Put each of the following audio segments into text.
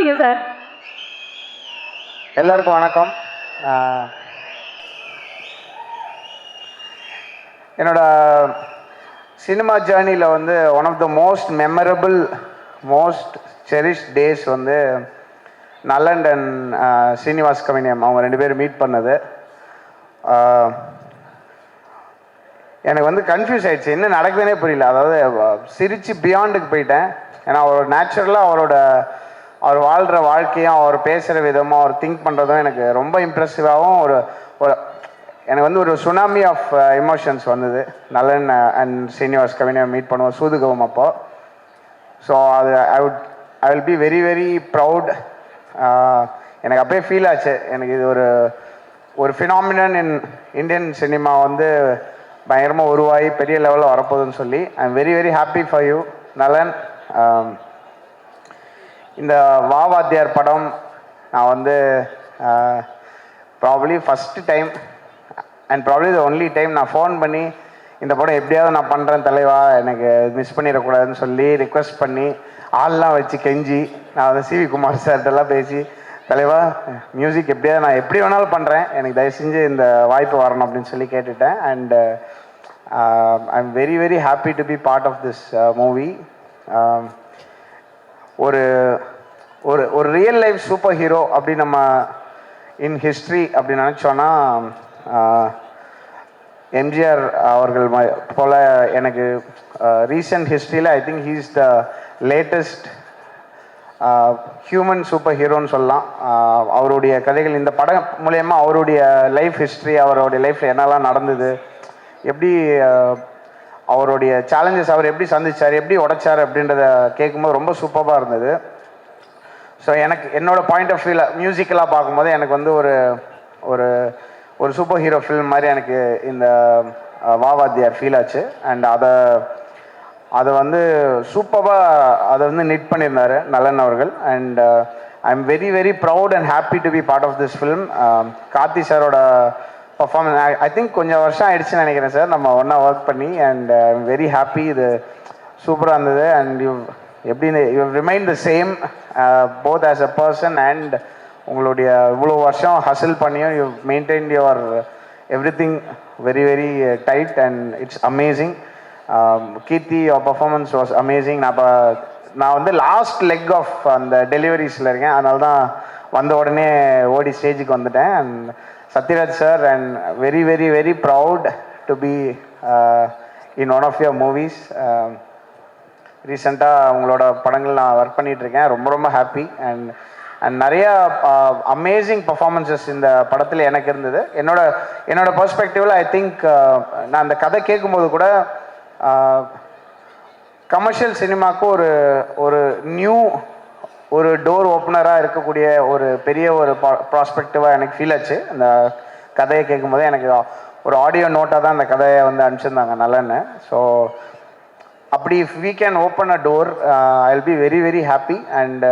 ஆரம்பிங்க சார். எல்லாருக்கும் வணக்கம். என்னோட சினிமா ஜேர்னியில் வந்து one of the most memorable most cherish days வந்து நலன் அண்ட் ஸ்ரீனிவாஸ் கவினியம் அவங்க ரெண்டு பேரும் மீட் பண்ணது. எனக்கு வந்து கன்ஃபியூஸ் ஆகிடுச்சு, என்ன நடக்குதுன்னே புரியல. அதாவது சிரித்து பியாண்டுக்கு போயிட்டேன். ஏன்னா அவர் நேச்சுரலாக அவர் வாழ்கிற வாழ்க்கையும் அவர் பேசுகிற விதமும் அவர் திங்க் பண்ணுறதும் எனக்கு ரொம்ப இம்ப்ரெசிவாகவும் ஒரு எனக்கு வந்து ஒரு சுனாமி ஆஃப் எமோஷன்ஸ் வந்தது. நலன் அண்ட் ஸ்ரீனிவாஸ் கவினியம் மீட் பண்ணுவோம் சூதுகவும் அப்போ. ஸோ அது ஐ will be very very proud. எனக்கு அப்பயே ஃபீல் ஆச்சு, எனக்கு இது ஒரு ஃபினாமினன் இன் இந்தியன் சினிமா வந்து பயங்கரமாக உருவாகி பெரிய லெவலில் வரப்போகுதுன்னு சொல்லி ஐ am very very happy for you நலன். இந்த வாத்தியார் படம் நான் வந்து probably first time and probably the only time நான் ஃபோன் பண்ணி இந்த படம் எப்படியாவது நான் பண்ணுறேன் தலைவா, எனக்கு மிஸ் பண்ணிடக்கூடாதுன்னு சொல்லி ரிக்வெஸ்ட் பண்ணி ஆள்லாம் வச்சு கெஞ்சி நான் வந்து சிவி குமார் சார்கிட்டலாம் பேசி தலைவா மியூசிக் எப்படியாவது நான் எப்படி வேணாலும் பண்ணுறேன், எனக்கு தயவு செஞ்சு இந்த வாய்ப்பு வரணும் அப்படின்னு சொல்லி கேட்டுட்டேன். And I am very very happy to be part of this movie. ஒரு ஒரு ஒரு ரியல் லைஃப் சூப்பர் ஹீரோ அப்படி நம்ம இன் ஹிஸ்ட்ரி அப்படி நினச்சோன்னா எம்ஜிஆர் அவர்கள் போல் எனக்கு ரீசெண்ட் ஹிஸ்ட்ரியில் I think he is the latest human super ஹீரோன்னு சொல்லலாம். அவருடைய கதைகள் இந்த படம் மூலயமா அவருடைய லைஃப் ஹிஸ்ட்ரி, அவருடைய லைஃப்பில் என்னெல்லாம் நடந்தது, எப்படி அவருடைய சேலஞ்சஸ் அவர் எப்படி சந்திச்சார், எப்படி உடைச்சார் அப்படின்றத கேட்கும்போது ரொம்ப சூப்பராக இருந்தது. ஸோ எனக்கு என்னோடய பாயிண்ட் ஆஃப் வியூவில் மியூசிக்கலாக பார்க்கும்போது எனக்கு வந்து ஒரு ஒரு சூப்பர் ஹீரோ ஃபில்ம் மாதிரி எனக்கு இந்த வாத்தியார் ஃபீல் ஆச்சு. அண்ட் அதை வந்து சூப்பராக அதை வந்து நிட் பண்ணியிருந்தார் நலன் அவர்கள். And I am very very proud and happy to be part of this film. Karthi சாரோட பர்ஃபார்மன்ஸ் ஐ திங்க் கொஞ்சம் வருஷம் ஆயிடுச்சுன்னு நினைக்கிறேன் சார் நம்ம ஒன்றா ஒர்க் பண்ணி. And I am very happy, இது சூப்பராக இருந்தது. And you remain the same both as a person and உங்களுடைய இவ்வளோ வருஷம் ஹசில் பண்ணியும் you maintain your everything very very tight and it's amazing. Keerthi your performance was amazing. நான் வந்து last leg of அந்த டெலிவரிஸில் இருக்கேன், அதனால தான் வந்த உடனே ஓடி ஸ்டேஜுக்கு வந்துட்டேன். And Sathyaraj sir, and very very very proud to be in one of your movies. ரீசெண்டாக உங்களோட படங்கள் நான் ஒர்க் பண்ணிகிட்ருக்கேன், ரொம்ப ரொம்ப ஹாப்பி. அண்ட் நிறையா அமேசிங் பர்ஃபார்மன்ஸஸ் இந்த படத்தில் எனக்கு இருந்தது. என்னோட பெர்ஸ்பெக்டிவில் ஐ திங்க் நான் அந்த கதை கேட்கும்போது கூட கமர்ஷியல் சினிமாவுக்கு ஒரு நியூ ஒரு டோர் ஓப்பனராக இருக்கக்கூடிய ஒரு பெரிய ஒரு ப்ராஸ்பெக்டிவாக எனக்கு ஃபீல் ஆச்சு. அந்த கதையை கேட்கும்போது எனக்கு ஒரு ஆடியோ நோட்டாக தான் அந்த கதையை வந்து அனுப்பிச்சிருந்தாங்க நல்லன்னு. ஸோ அப்படி if we can open a door I will be very very happy. And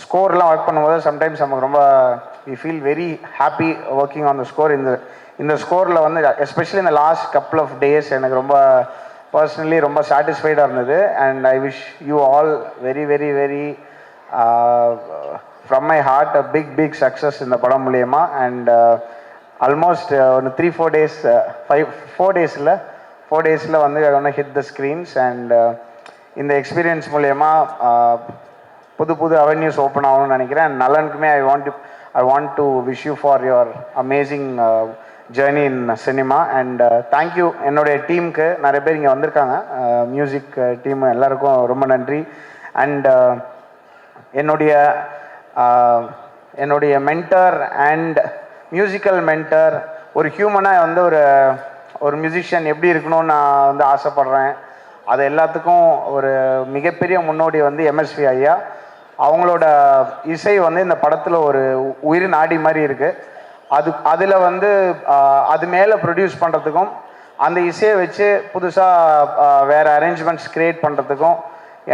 ஸ்கோர்லாம் ஒர்க் பண்ணும்போது சம்டைம்ஸ் நமக்கு ரொம்ப we feel very happy working on the score. இந்த ஸ்கோரில் வந்து எஸ்பெஷலி இந்த லாஸ்ட் கப்புள் ஆஃப் டேஸ் எனக்கு ரொம்ப பர்சனலி ரொம்ப சாட்டிஸ்ஃபைடாக இருந்தது. And I wish you all very very very from my heart a big success இந்த படம் மூலயமா. அண்ட் ஆல்மோஸ்ட் ஒரு 3-4 days 4 days வந்து ஒன்று ஹிட் த ஸ்க்ரீன்ஸ். அண்ட் இந்த எக்ஸ்பீரியன்ஸ் மூலயமா புது அவென்யூஸ் ஓப்பன் ஆகணும்னு நினைக்கிறேன். அண்ட் நலனுக்குமே I want to wish you for your amazing journey in cinema. And thank you என்னுடைய டீமுக்கு, நிறைய பேர் இங்கே வந்திருக்காங்க, மியூசிக் டீமு எல்லாருக்கும் ரொம்ப நன்றி. அண்ட் என்னுடைய மென்டர் அண்ட் மியூசிக்கல் மென்டர், ஒரு ஹியூமனாக வந்து ஒரு மியூசிஷியன் எப்படி இருக்கணும்னு நான் வந்து ஆசைப்பட்றேன். அது எல்லாத்துக்கும் ஒரு மிகப்பெரிய முன்னோடி வந்து எம்எஸ்வி ஐயா. அவங்களோட இசை வந்து இந்த படத்தில் ஒரு உயிர் நாடி மாதிரி இருக்குது. அதில் வந்து அது மேலே ப்ரொடியூஸ் பண்ணுறதுக்கும் அந்த இசையை வச்சு புதுசாக வேறு அரேஞ்ச்மெண்ட்ஸ் க்ரியேட் பண்ணுறதுக்கும்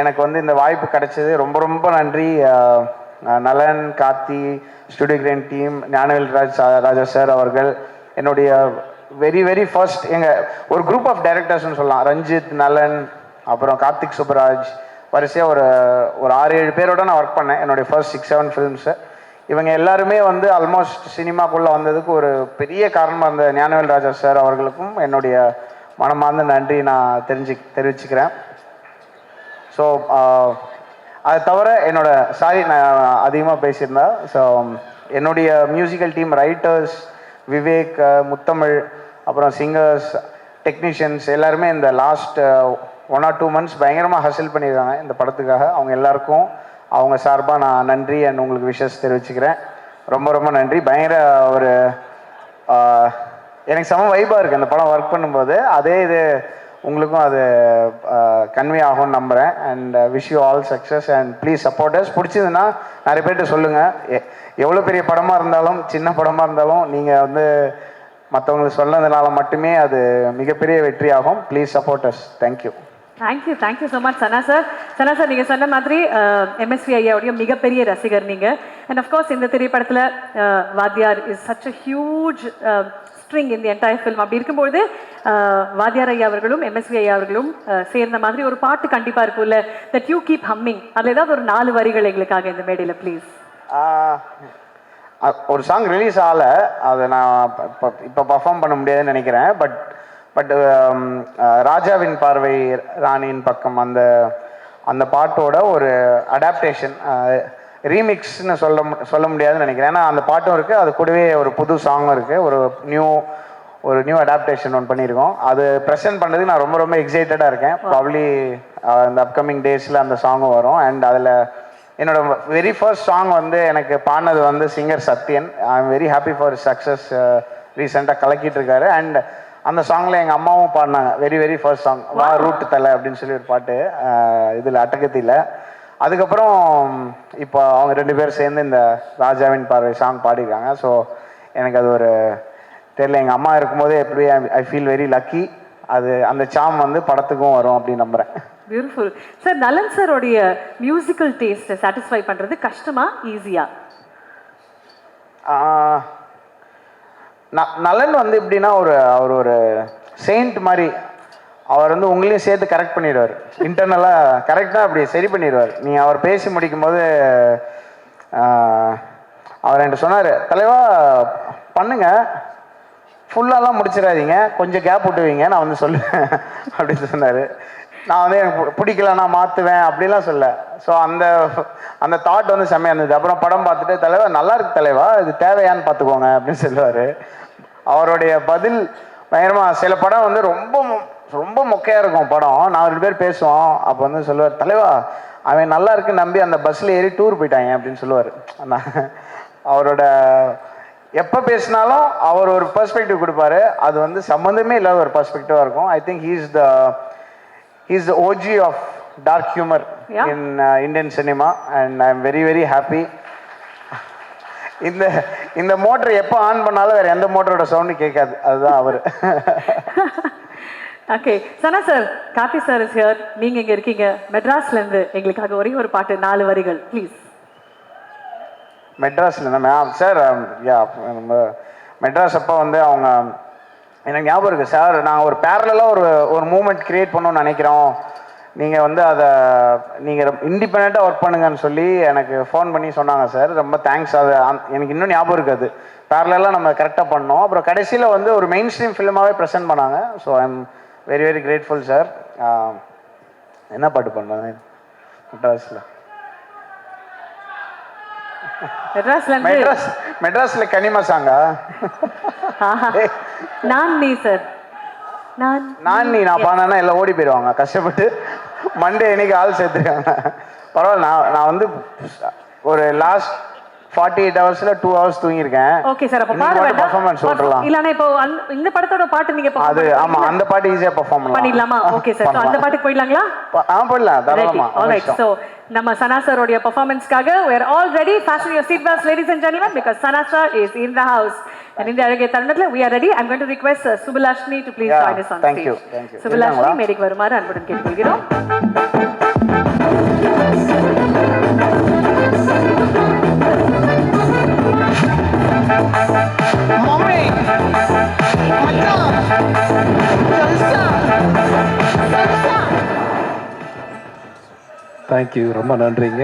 எனக்கு வந்து இந்த வாய்ப்பு கிடைச்சது. ரொம்ப ரொம்ப நன்றி Nalan, Karthi, studio green team, Gnanavel Raja sir அவர்கள். என்னுடைய வெரி வெரி ஃபர்ஸ்ட் ஒரு குரூப் ஆஃப் டைரக்டர்ஸ்னு சொல்லலாம். ரஞ்சித், நலன், அப்புறம் கார்த்திக் சுப்பராஜ், வரிசையாக ஒரு 6-7 பேரோட நான் ஒர்க் பண்ணேன் என்னுடைய ஃபர்ஸ்ட் 6-7 ஃபிலிம்ஸு. இவங்க எல்லாருமே வந்து ஆல்மோஸ்ட் சினிமாக்குள்ளே வந்ததுக்கு ஒரு பெரிய காரணமாக இருந்த ஞானவேல் ராஜா சார் அவர்களுக்கும் என்னுடைய மனமார்ந்த நன்றி நான் தெரிவிச்சுக்கிறேன். ஸோ அதை தவிர நான் அதிகமாக பேசியிருந்தா. ஸோ என்னுடைய மியூசிக்கல் டீம் ரைட்டர்ஸ் விவேக், முத்தமிழ், அப்புறம் சிங்கர்ஸ், டெக்னீஷியன்ஸ் எல்லாருமே இந்த லாஸ்ட் 1 or 2 months பயங்கரமாக ஹசில் பண்ணியிருக்காங்க இந்த படத்துக்காக. அவங்க எல்லாருக்கும் அவங்க சார்பாக நான் நன்றி அண்ட் உங்களுக்கு விஷஸ் தெரிவிச்சுக்கிறேன். ரொம்ப ரொம்ப நன்றி. பயங்கர ஒரு எனக்கு செம வைபாக இருக்குது அந்த படம் ஒர்க் பண்ணும்போது. அதே இது உங்களுக்கும் அது கன்வே ஆகும்னு நம்புகிறேன். And wish you all success and please supporters. பிடிச்சதுன்னா நிறைய பேர்கிட்ட சொல்லுங்கள். எவ்வளோ பெரிய படமாக இருந்தாலும் சின்ன படமாக இருந்தாலும் நீங்கள் வந்து மற்றவங்களுக்கு சொன்னதுனால மட்டுமே அது மிகப்பெரிய வெற்றியாகும். Please supporters. Thank you. Thank you so much Sana sir. Sana sir, நீங்கள் சொன்ன மாதிரி எம்எஸ்வி ஐயாவுடைய மிகப்பெரிய ரசிகர் நீங்கள். அண்ட் அஃப்கோர்ஸ் இந்த திரைப்படத்தில் வாத்தியார் is such a huge string in the entire film. அப்படி இருக்கும்போது வாத்தியார் ஐயா அவர்களும் எம்எஸ்வி ஐயா அவர்களும் சேர்ந்த மாதிரி ஒரு பாட்டு கண்டிப்பாக இருக்கும்ல, தட் யூ கீப் ஹம்மிங். அதில் ஏதாவது ஒரு 4 வரிகள் எங்களுக்காக இந்த மேடையில் ப்ளீஸ். ஒரு சாங் ரிலீஸ் ஆகலை, அதை நான் இப்போ பர்ஃபார்ம் பண்ண முடியாதுன்னு நினைக்கிறேன். பட் ராஜாவின் பார்வை ராணியின் பக்கம் அந்த பாட்டோட ஒரு அடாப்டேஷன் ரீமிக்ஸ்னு சொல்ல முடியாதுன்னு நினைக்கிறேன். ஏன்னா அந்த பாட்டும் இருக்குது, அது கூடவே ஒரு புது சாங்கும் இருக்குது, ஒரு நியூ அடாப்டேஷன் ஒன்று பண்ணியிருக்கோம். அது ப்ரெசென்ட் பண்ணுறதுக்கு நான் ரொம்ப ரொம்ப எக்ஸைட்டடாக இருக்கேன். ப்ராப்ளி இந்த அப்கமிங் டேஸில் அந்த சாங்கும் வரும். அண்ட் அதில் என்னோட வெரி ஃபர்ஸ்ட் சாங் வந்து எனக்கு பாடினது வந்து singer Sathyan. I am very happy for success. ரீசெண்டாக கலக்கிட்டு இருக்காரு. அண்ட் அந்த சாங்கில் எங்கள் அம்மாவும் பாடினாங்க. வெரி ஃபர்ஸ்ட் சாங் வா ரூட்டு தலை அப்படின்னு சொல்லி ஒரு பாட்டு இதில் அட்டகத்தியில். அதுக்கப்புறம் இப்போ அவங்க 2 பேர் சேர்ந்து இந்த ராஜாவின் பார்வை சாங் பாடிருக்காங்க. ஸோ எனக்கு அது ஒரு தெரியல, எங்கள் அம்மா இருக்கும்போதே எப்படி ஐ ஃபீல் வெரி லக்கி. அந்த சாம் வந்து படத்துக்கும் வரும் அப்படின்னு நம்புகிறேன். Beautiful sir. நலன் சாரோடைய மியூசிக்கல் டேஸ்ட்டை சாட்டிஸ்ஃபை பண்ணுறது கஷ்டமா ஈஸியா? நலன் வந்து எப்படின்னா அவர் ஒரு செயின்ட் மாதிரி. அவர் வந்து உங்களையும் சேர்த்து கரெக்ட் பண்ணிடுவார். இன்டர்னலாக கரெக்டாக அப்படி சரி பண்ணிடுவார். நீங்கள் அவர் பேசி முடிக்கும் போது அவர் என்கிட்ட சொன்னார், தலைவா பண்ணுங்க, ஃபுல்லாலாம் முடிச்சிடாதீங்க, கொஞ்சம் கேப் விட்டுவீங்க, நான் வந்து சொல்லுவேன் அப்படின்னு சொன்னார். நான் வந்து எனக்கு பிடிக்கலன்னா மாற்றுவேன் அப்படிலாம் சொல்ல. ஸோ அந்த தாட் வந்து செம்மையாக இருந்தது. அப்புறம் படம் பார்த்துட்டு, தலைவா நல்லா இருக்கு தலைவா, இது தேவையான்னு பார்த்துக்கோங்க அப்படின்னு சொல்லுவார். அவருடைய பதில் பயங்கரமாக. சில படம் வந்து ரொம்ப மொக்கையாக இருக்கும் படம். நான் 2 பேர் பேசுவோம். அப்போ வந்து சொல்லுவார், தலைவா அவன் நல்லா இருக்குன்னு நம்பி அந்த பஸ்ஸில் ஏறி டூர் போயிட்டாங்க அப்படின்னு சொல்லுவார். அவரோட எப்போ பேசினாலும் அவர் ஒரு பெர்ஸ்பெக்டிவ் கொடுப்பாரு. அது வந்து சம்மந்தமே இல்லாத ஒரு பெர்ஸ்பெக்டிவாக இருக்கும். I think he is the OG of dark humour in Indian cinema. And I am very happy. இந்த மோட்டர் எப்போ ஆன் பண்ணாலும் வேற எந்த மோட்டரோட சவுண்டு கேட்காது. அதுதான் அவர். Okay Sana sir, Karthi sir is here. நீங்க இங்க இருக்கீங்க மெட்ராஸ்லேருந்து. எங்களுக்காக ஒரே ஒரு பாட்டு 4 வரிகள் ப்ளீஸ். மெட்ராஸ்ல மேம் சார், நம்ம மெட்ராஸ் அப்போ வந்து அவங்க எனக்கு ஞாபகம் இருக்குது சார், நாங்கள் ஒரு பேரலாக ஒரு மூமெண்ட் க்ரியேட் பண்ணணும்னு நினைக்கிறோம், நீங்கள் வந்து அதை நீங்கள் இண்டிபெண்ட்டாக ஒர்க் பண்ணுங்கன்னு சொல்லி எனக்கு ஃபோன் பண்ணி சொன்னாங்க சார். ரொம்ப தேங்க்ஸ். அது எனக்கு இன்னும் ஞாபகம் இருக்காது. பேரலாக நம்ம கரெக்டாக பண்ணோம். அப்புறம் கடைசியில் வந்து ஒரு மெயின் ஸ்ட்ரீம் ஃபிலிமாகவே ப்ரெசென்ட் பண்ணாங்க. So I am very grateful sir. என்ன பாட்டு பண்ணுறாங்க மெட்ராஸில்? மெட்ராஸ்ல கனிமா சாங்கா? நான் பாடினா எல்லாம் ஓடி போயிடுவாங்க கஷ்டப்பட்டு. மண்டே இன்னைக்கு ஆள் சேர்த்துருக்காங்க. பரவாயில்ல. நான் வந்து ஒரு லாஸ்ட் 48 ஹவர்ஸ்ல 2 ஹவர்ஸ் தூங்கியிருக்கேன். ஓகே சார், அப்ப பாட வேண்டாம். பெர்ஃபார்மன்ஸ் சொல்லலாம். இல்லனா இப்போ இந்த படத்தோட பாட்டு நீங்க அது ஆமா, அந்த பாட்டு ஈஸியா பெர்ஃபார்ம் பண்ணிடலாமா? ஓகே சார், அந்த பாட்டுக்கு போயிடலாங்களா? போயிடலாம் தாராளமா. ஆல்ரைட். சோ நம்ம சனா சாரோட பெர்ஃபார்மன்ஸ்க்காக we are all ready. Fasten your seat belts ladies and gentlemen, because Sana sir is in the house. And in the அழகிய தருணத்துல we are ready. I'm going to request Subulashni to please join us on stage. Thank you. Subulashni மேடைக்கு வருமாறு அன்புடன் கேட்டுக்கொள்கிறோம். Thank you, ரொம்ப நன்றிங்க.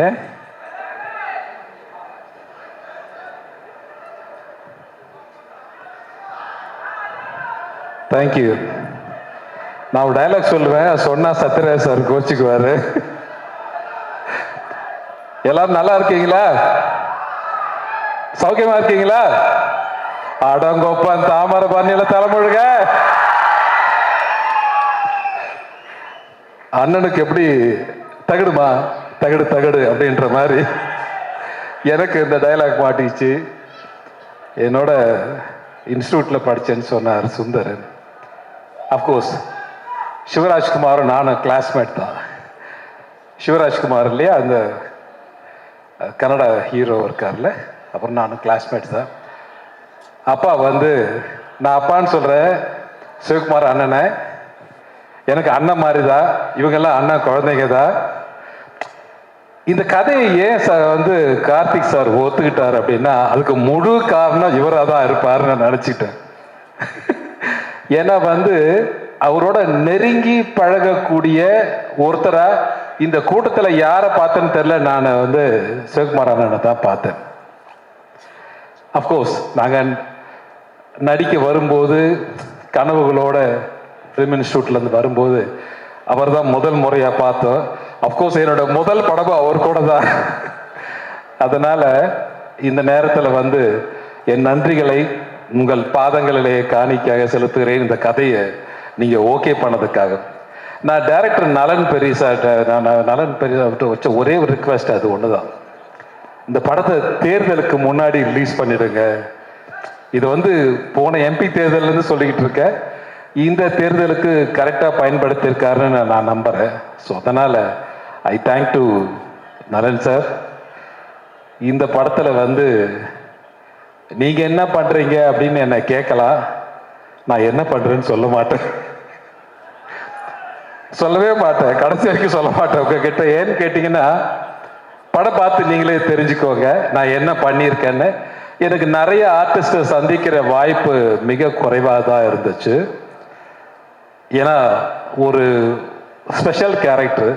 Thank you. நான் ஒரு டைலாக் சொல்லுவேன், சொன்னா சத்யராஜ் சார் கோச்சிக்குவாரு. எல்லாரும் நல்லா இருக்கீங்களா? சௌக்கியமா இருக்கீங்களா? அடங்கொப்பன் தாமரை பண்ணியில தலைமுழுக. அண்ணனுக்கு எப்படி தகடுமா, தகடு தகடு அப்படின்ற மாதிரி எனக்கு இந்த டைலாக் மாட்டிச்சு. என்னோட இன்ஸ்டியூட்ல படிச்சேன்னு சொன்னார் சுந்தரன். அப்கோர்ஸ் சிவராஜ்குமாரும் நானும் கிளாஸ்மேட் தான். சிவராஜ்குமார் இல்லையா, அந்த கன்னட ஹீரோ இருக்கார்ல, அப்புறம் நானும் கிளாஸ்மேட் தான். அப்பா வந்து, நான் அப்பான்னு சொல்கிறேன், சிவகுமார் அண்ணனை, எனக்கு அண்ணன் மாதிரி தான், இவங்கெல்லாம் அண்ணன் குழந்தைங்க தான். இந்த கதையை ஏன் வந்து கார்த்திக் சார் ஒத்துக்கிட்டார் அப்படின்னா, அதுக்கு முழு காரணம் இவராக தான் இருப்பார்னு நான் நினச்சிட்டேன். ஏன்னா வந்து அவரோட நெருங்கி பழகக்கூடிய ஒருத்தரா இந்த கூட்டத்தில் யாரை பார்த்தேன்னு தெரியல, நான் வந்து சிவகுமார் அண்ணனை தான் பார்த்தேன். அஃப்கோர்ஸ் நாங்கள் நடிக்க வரும்போது, கனவுகளோட ஃபிலிம் இன்ஸ்டியூட்லேருந்து வரும்போது அவர் தான் முதல் முறையாக பார்த்தோம். அஃப்கோர்ஸ் என்னோட முதல் படமும் அவர் கூட தான். அதனால் இந்த நேரத்தில் வந்து என் நன்றிகளை உங்கள் பாதங்களிலே காணிக்காக செலுத்துகிறேன். இந்த கதையை நீங்கள் ஓகே பண்ணதுக்காக. நான் டைரக்டர் நலன் பெரியசாட்ட, நான் நலன் பெரியசாட்ட வச்ச ஒரே ஒரு ரிக்வெஸ்ட் அது ஒன்று தான். இந்த படத்தை தேர்தலுக்கு முன்னாடி ரிலீஸ் பண்ணிடுங்க. இது வந்து போன எம்பி தேர்தல்னு சொல்லிக்கிட்டு இருக்கேன், இந்த தேர்தலுக்கு கரெக்டாக பயன்படுத்தியிருக்காருன்னு நான் நம்புகிறேன். ஸோ அதனால் ஐ தேங்க் டு நலன் சார். இந்த படத்தில் வந்து நீங்கள் என்ன பண்ணுறீங்க அப்படின்னு என்னை கேட்கலாம், நான் என்ன பண்ணுறேன்னு சொல்ல மாட்டேன், சொல்லவே மாட்டேன், கடைசி வரைக்கும் சொல்ல மாட்டேன் உங்ககிட்ட. ஏன்னு கேட்டிங்கன்னா, படம் பார்த்து நீங்களே தெரிஞ்சுக்கோங்க நான் என்ன பண்ணியிருக்கேன்னு. எனக்கு நிறைய ஆர்டிஸ்டை சந்திக்கிற வாய்ப்பு மிக குறைவாக தான் இருந்துச்சு. ஏன்னா ஒரு ஸ்பெஷல் கேரக்டர்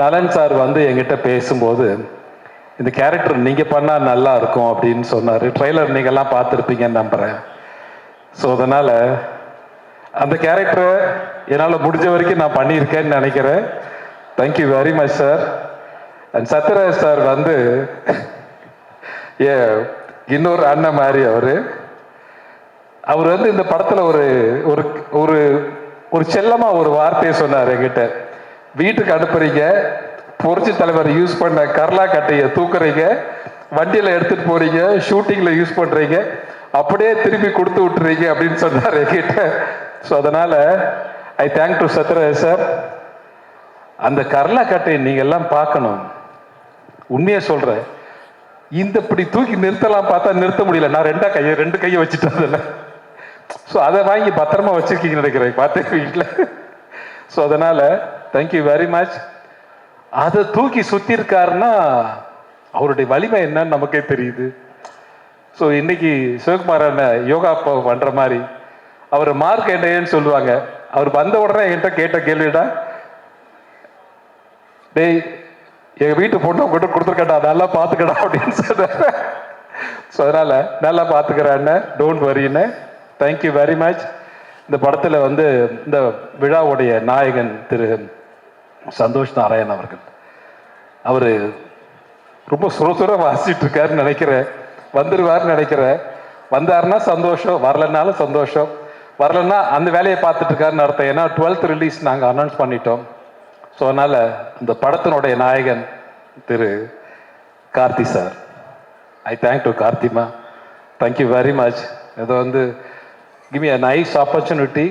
நலன் சார் வந்து என்கிட்ட பேசும்போது, இந்த கேரக்டர் நீங்கள் பண்ணால் நல்லா இருக்கும் அப்படின்னு சொன்னார். ட்ரெய்லர் நீங்கள்லாம் பார்த்துருப்பீங்கன்னு நம்புகிறேன். ஸோ அதனால் அந்த கேரக்டரை என்னால் முடிஞ்ச வரைக்கும் நான் பண்ணியிருக்கேன்னு நினைக்கிறேன். Thank you very much sir. And Sathyaraj sir வந்து இன்னொரு அண்ணன் மாதிரி அவர் வந்து இந்த படத்தில் ஒரு ஒரு ஒரு செல்லமாக ஒரு வார்த்தையை சொன்னார் என்கிட்ட. வீட்டுக்கு அனுப்புறீங்க, புரட்சி தலைவர் யூஸ் பண்ண கர்லா கட்டையை தூக்குறீங்க, வண்டியில் எடுத்துட்டு போறீங்க, ஷூட்டிங்கில் யூஸ் பண்ணுறீங்க, அப்படியே திருப்பி கொடுத்து விட்டுறீங்க அப்படின்னு சொன்னார் என்கிட்ட. ஸோ அதனால் ஐ தேங்க் டு சத்யராஜ் சார். அந்த கர்லா கட்டையை நீங்கள் எல்லாம் பார்க்கணும். உண்மையை சொல்கிறேன், இந்த இப்படி தூக்கி நிறுத்தலாம் பார்த்தா நிறுத்த முடியல. நான் ரெண்டு கையை வச்சுட்டேன் அதில். ஸோ அதை வாங்கி பத்திரமா வச்சிருக்கீங்கன்னு நினைக்கிறேன், பார்த்தேன் வீட்டில். ஸோ அதனால் தேங்க்யூ வெரி மச். அதை தூக்கி சுற்றி இருக்காருன்னா அவருடைய வலிமை என்னன்னு நமக்கே தெரியுது. ஸோ இன்னைக்கு சிவகுமார் அண்ணன் யோகா பண்ணுற மாதிரி அவர் மார்க் என்னன்னு சொல்லுவாங்க. அவர் வந்த உடனே என்கிட்ட கேட்ட கேள்விடா, டேய் எங்கள் வீட்டு பொண்ணை கொண்டு கொடுத்துருக்கடா, நல்லா பார்த்துக்கடா அப்படின்னு சொன்னார். ஸோ அதனால் நல்லா பார்த்துக்கிறேன்னு, டோன்ட் வரின்னு. Thank you very much. இந்த படத்தில் வந்து இந்த விழாவுடைய நாயகன் திரு சந்தோஷ் நாராயண் அவர்கள், அவர் ரொம்ப சுரசுர வாசிச்சுட்டு இருக்காருன்னு நினைக்கிறேன். வந்துடுவார்னு நினைக்கிறேன். வந்தாருன்னா சந்தோஷம், வரலன்னாலும் சந்தோஷம். வரலன்னா அந்த வேலையை பார்த்துட்டு இருக்காருன்னு அர்த்தம். ஏன்னா 12th ரிலீஸ் நாங்கள் அனௌன்ஸ் பண்ணிட்டோம். ஸோ அதனால் இந்த படத்தினுடைய நாயகன் திரு Karthi sir, I thank to கார்த்திமா. Thank you very much. இதை வந்து give me a nice opportunity.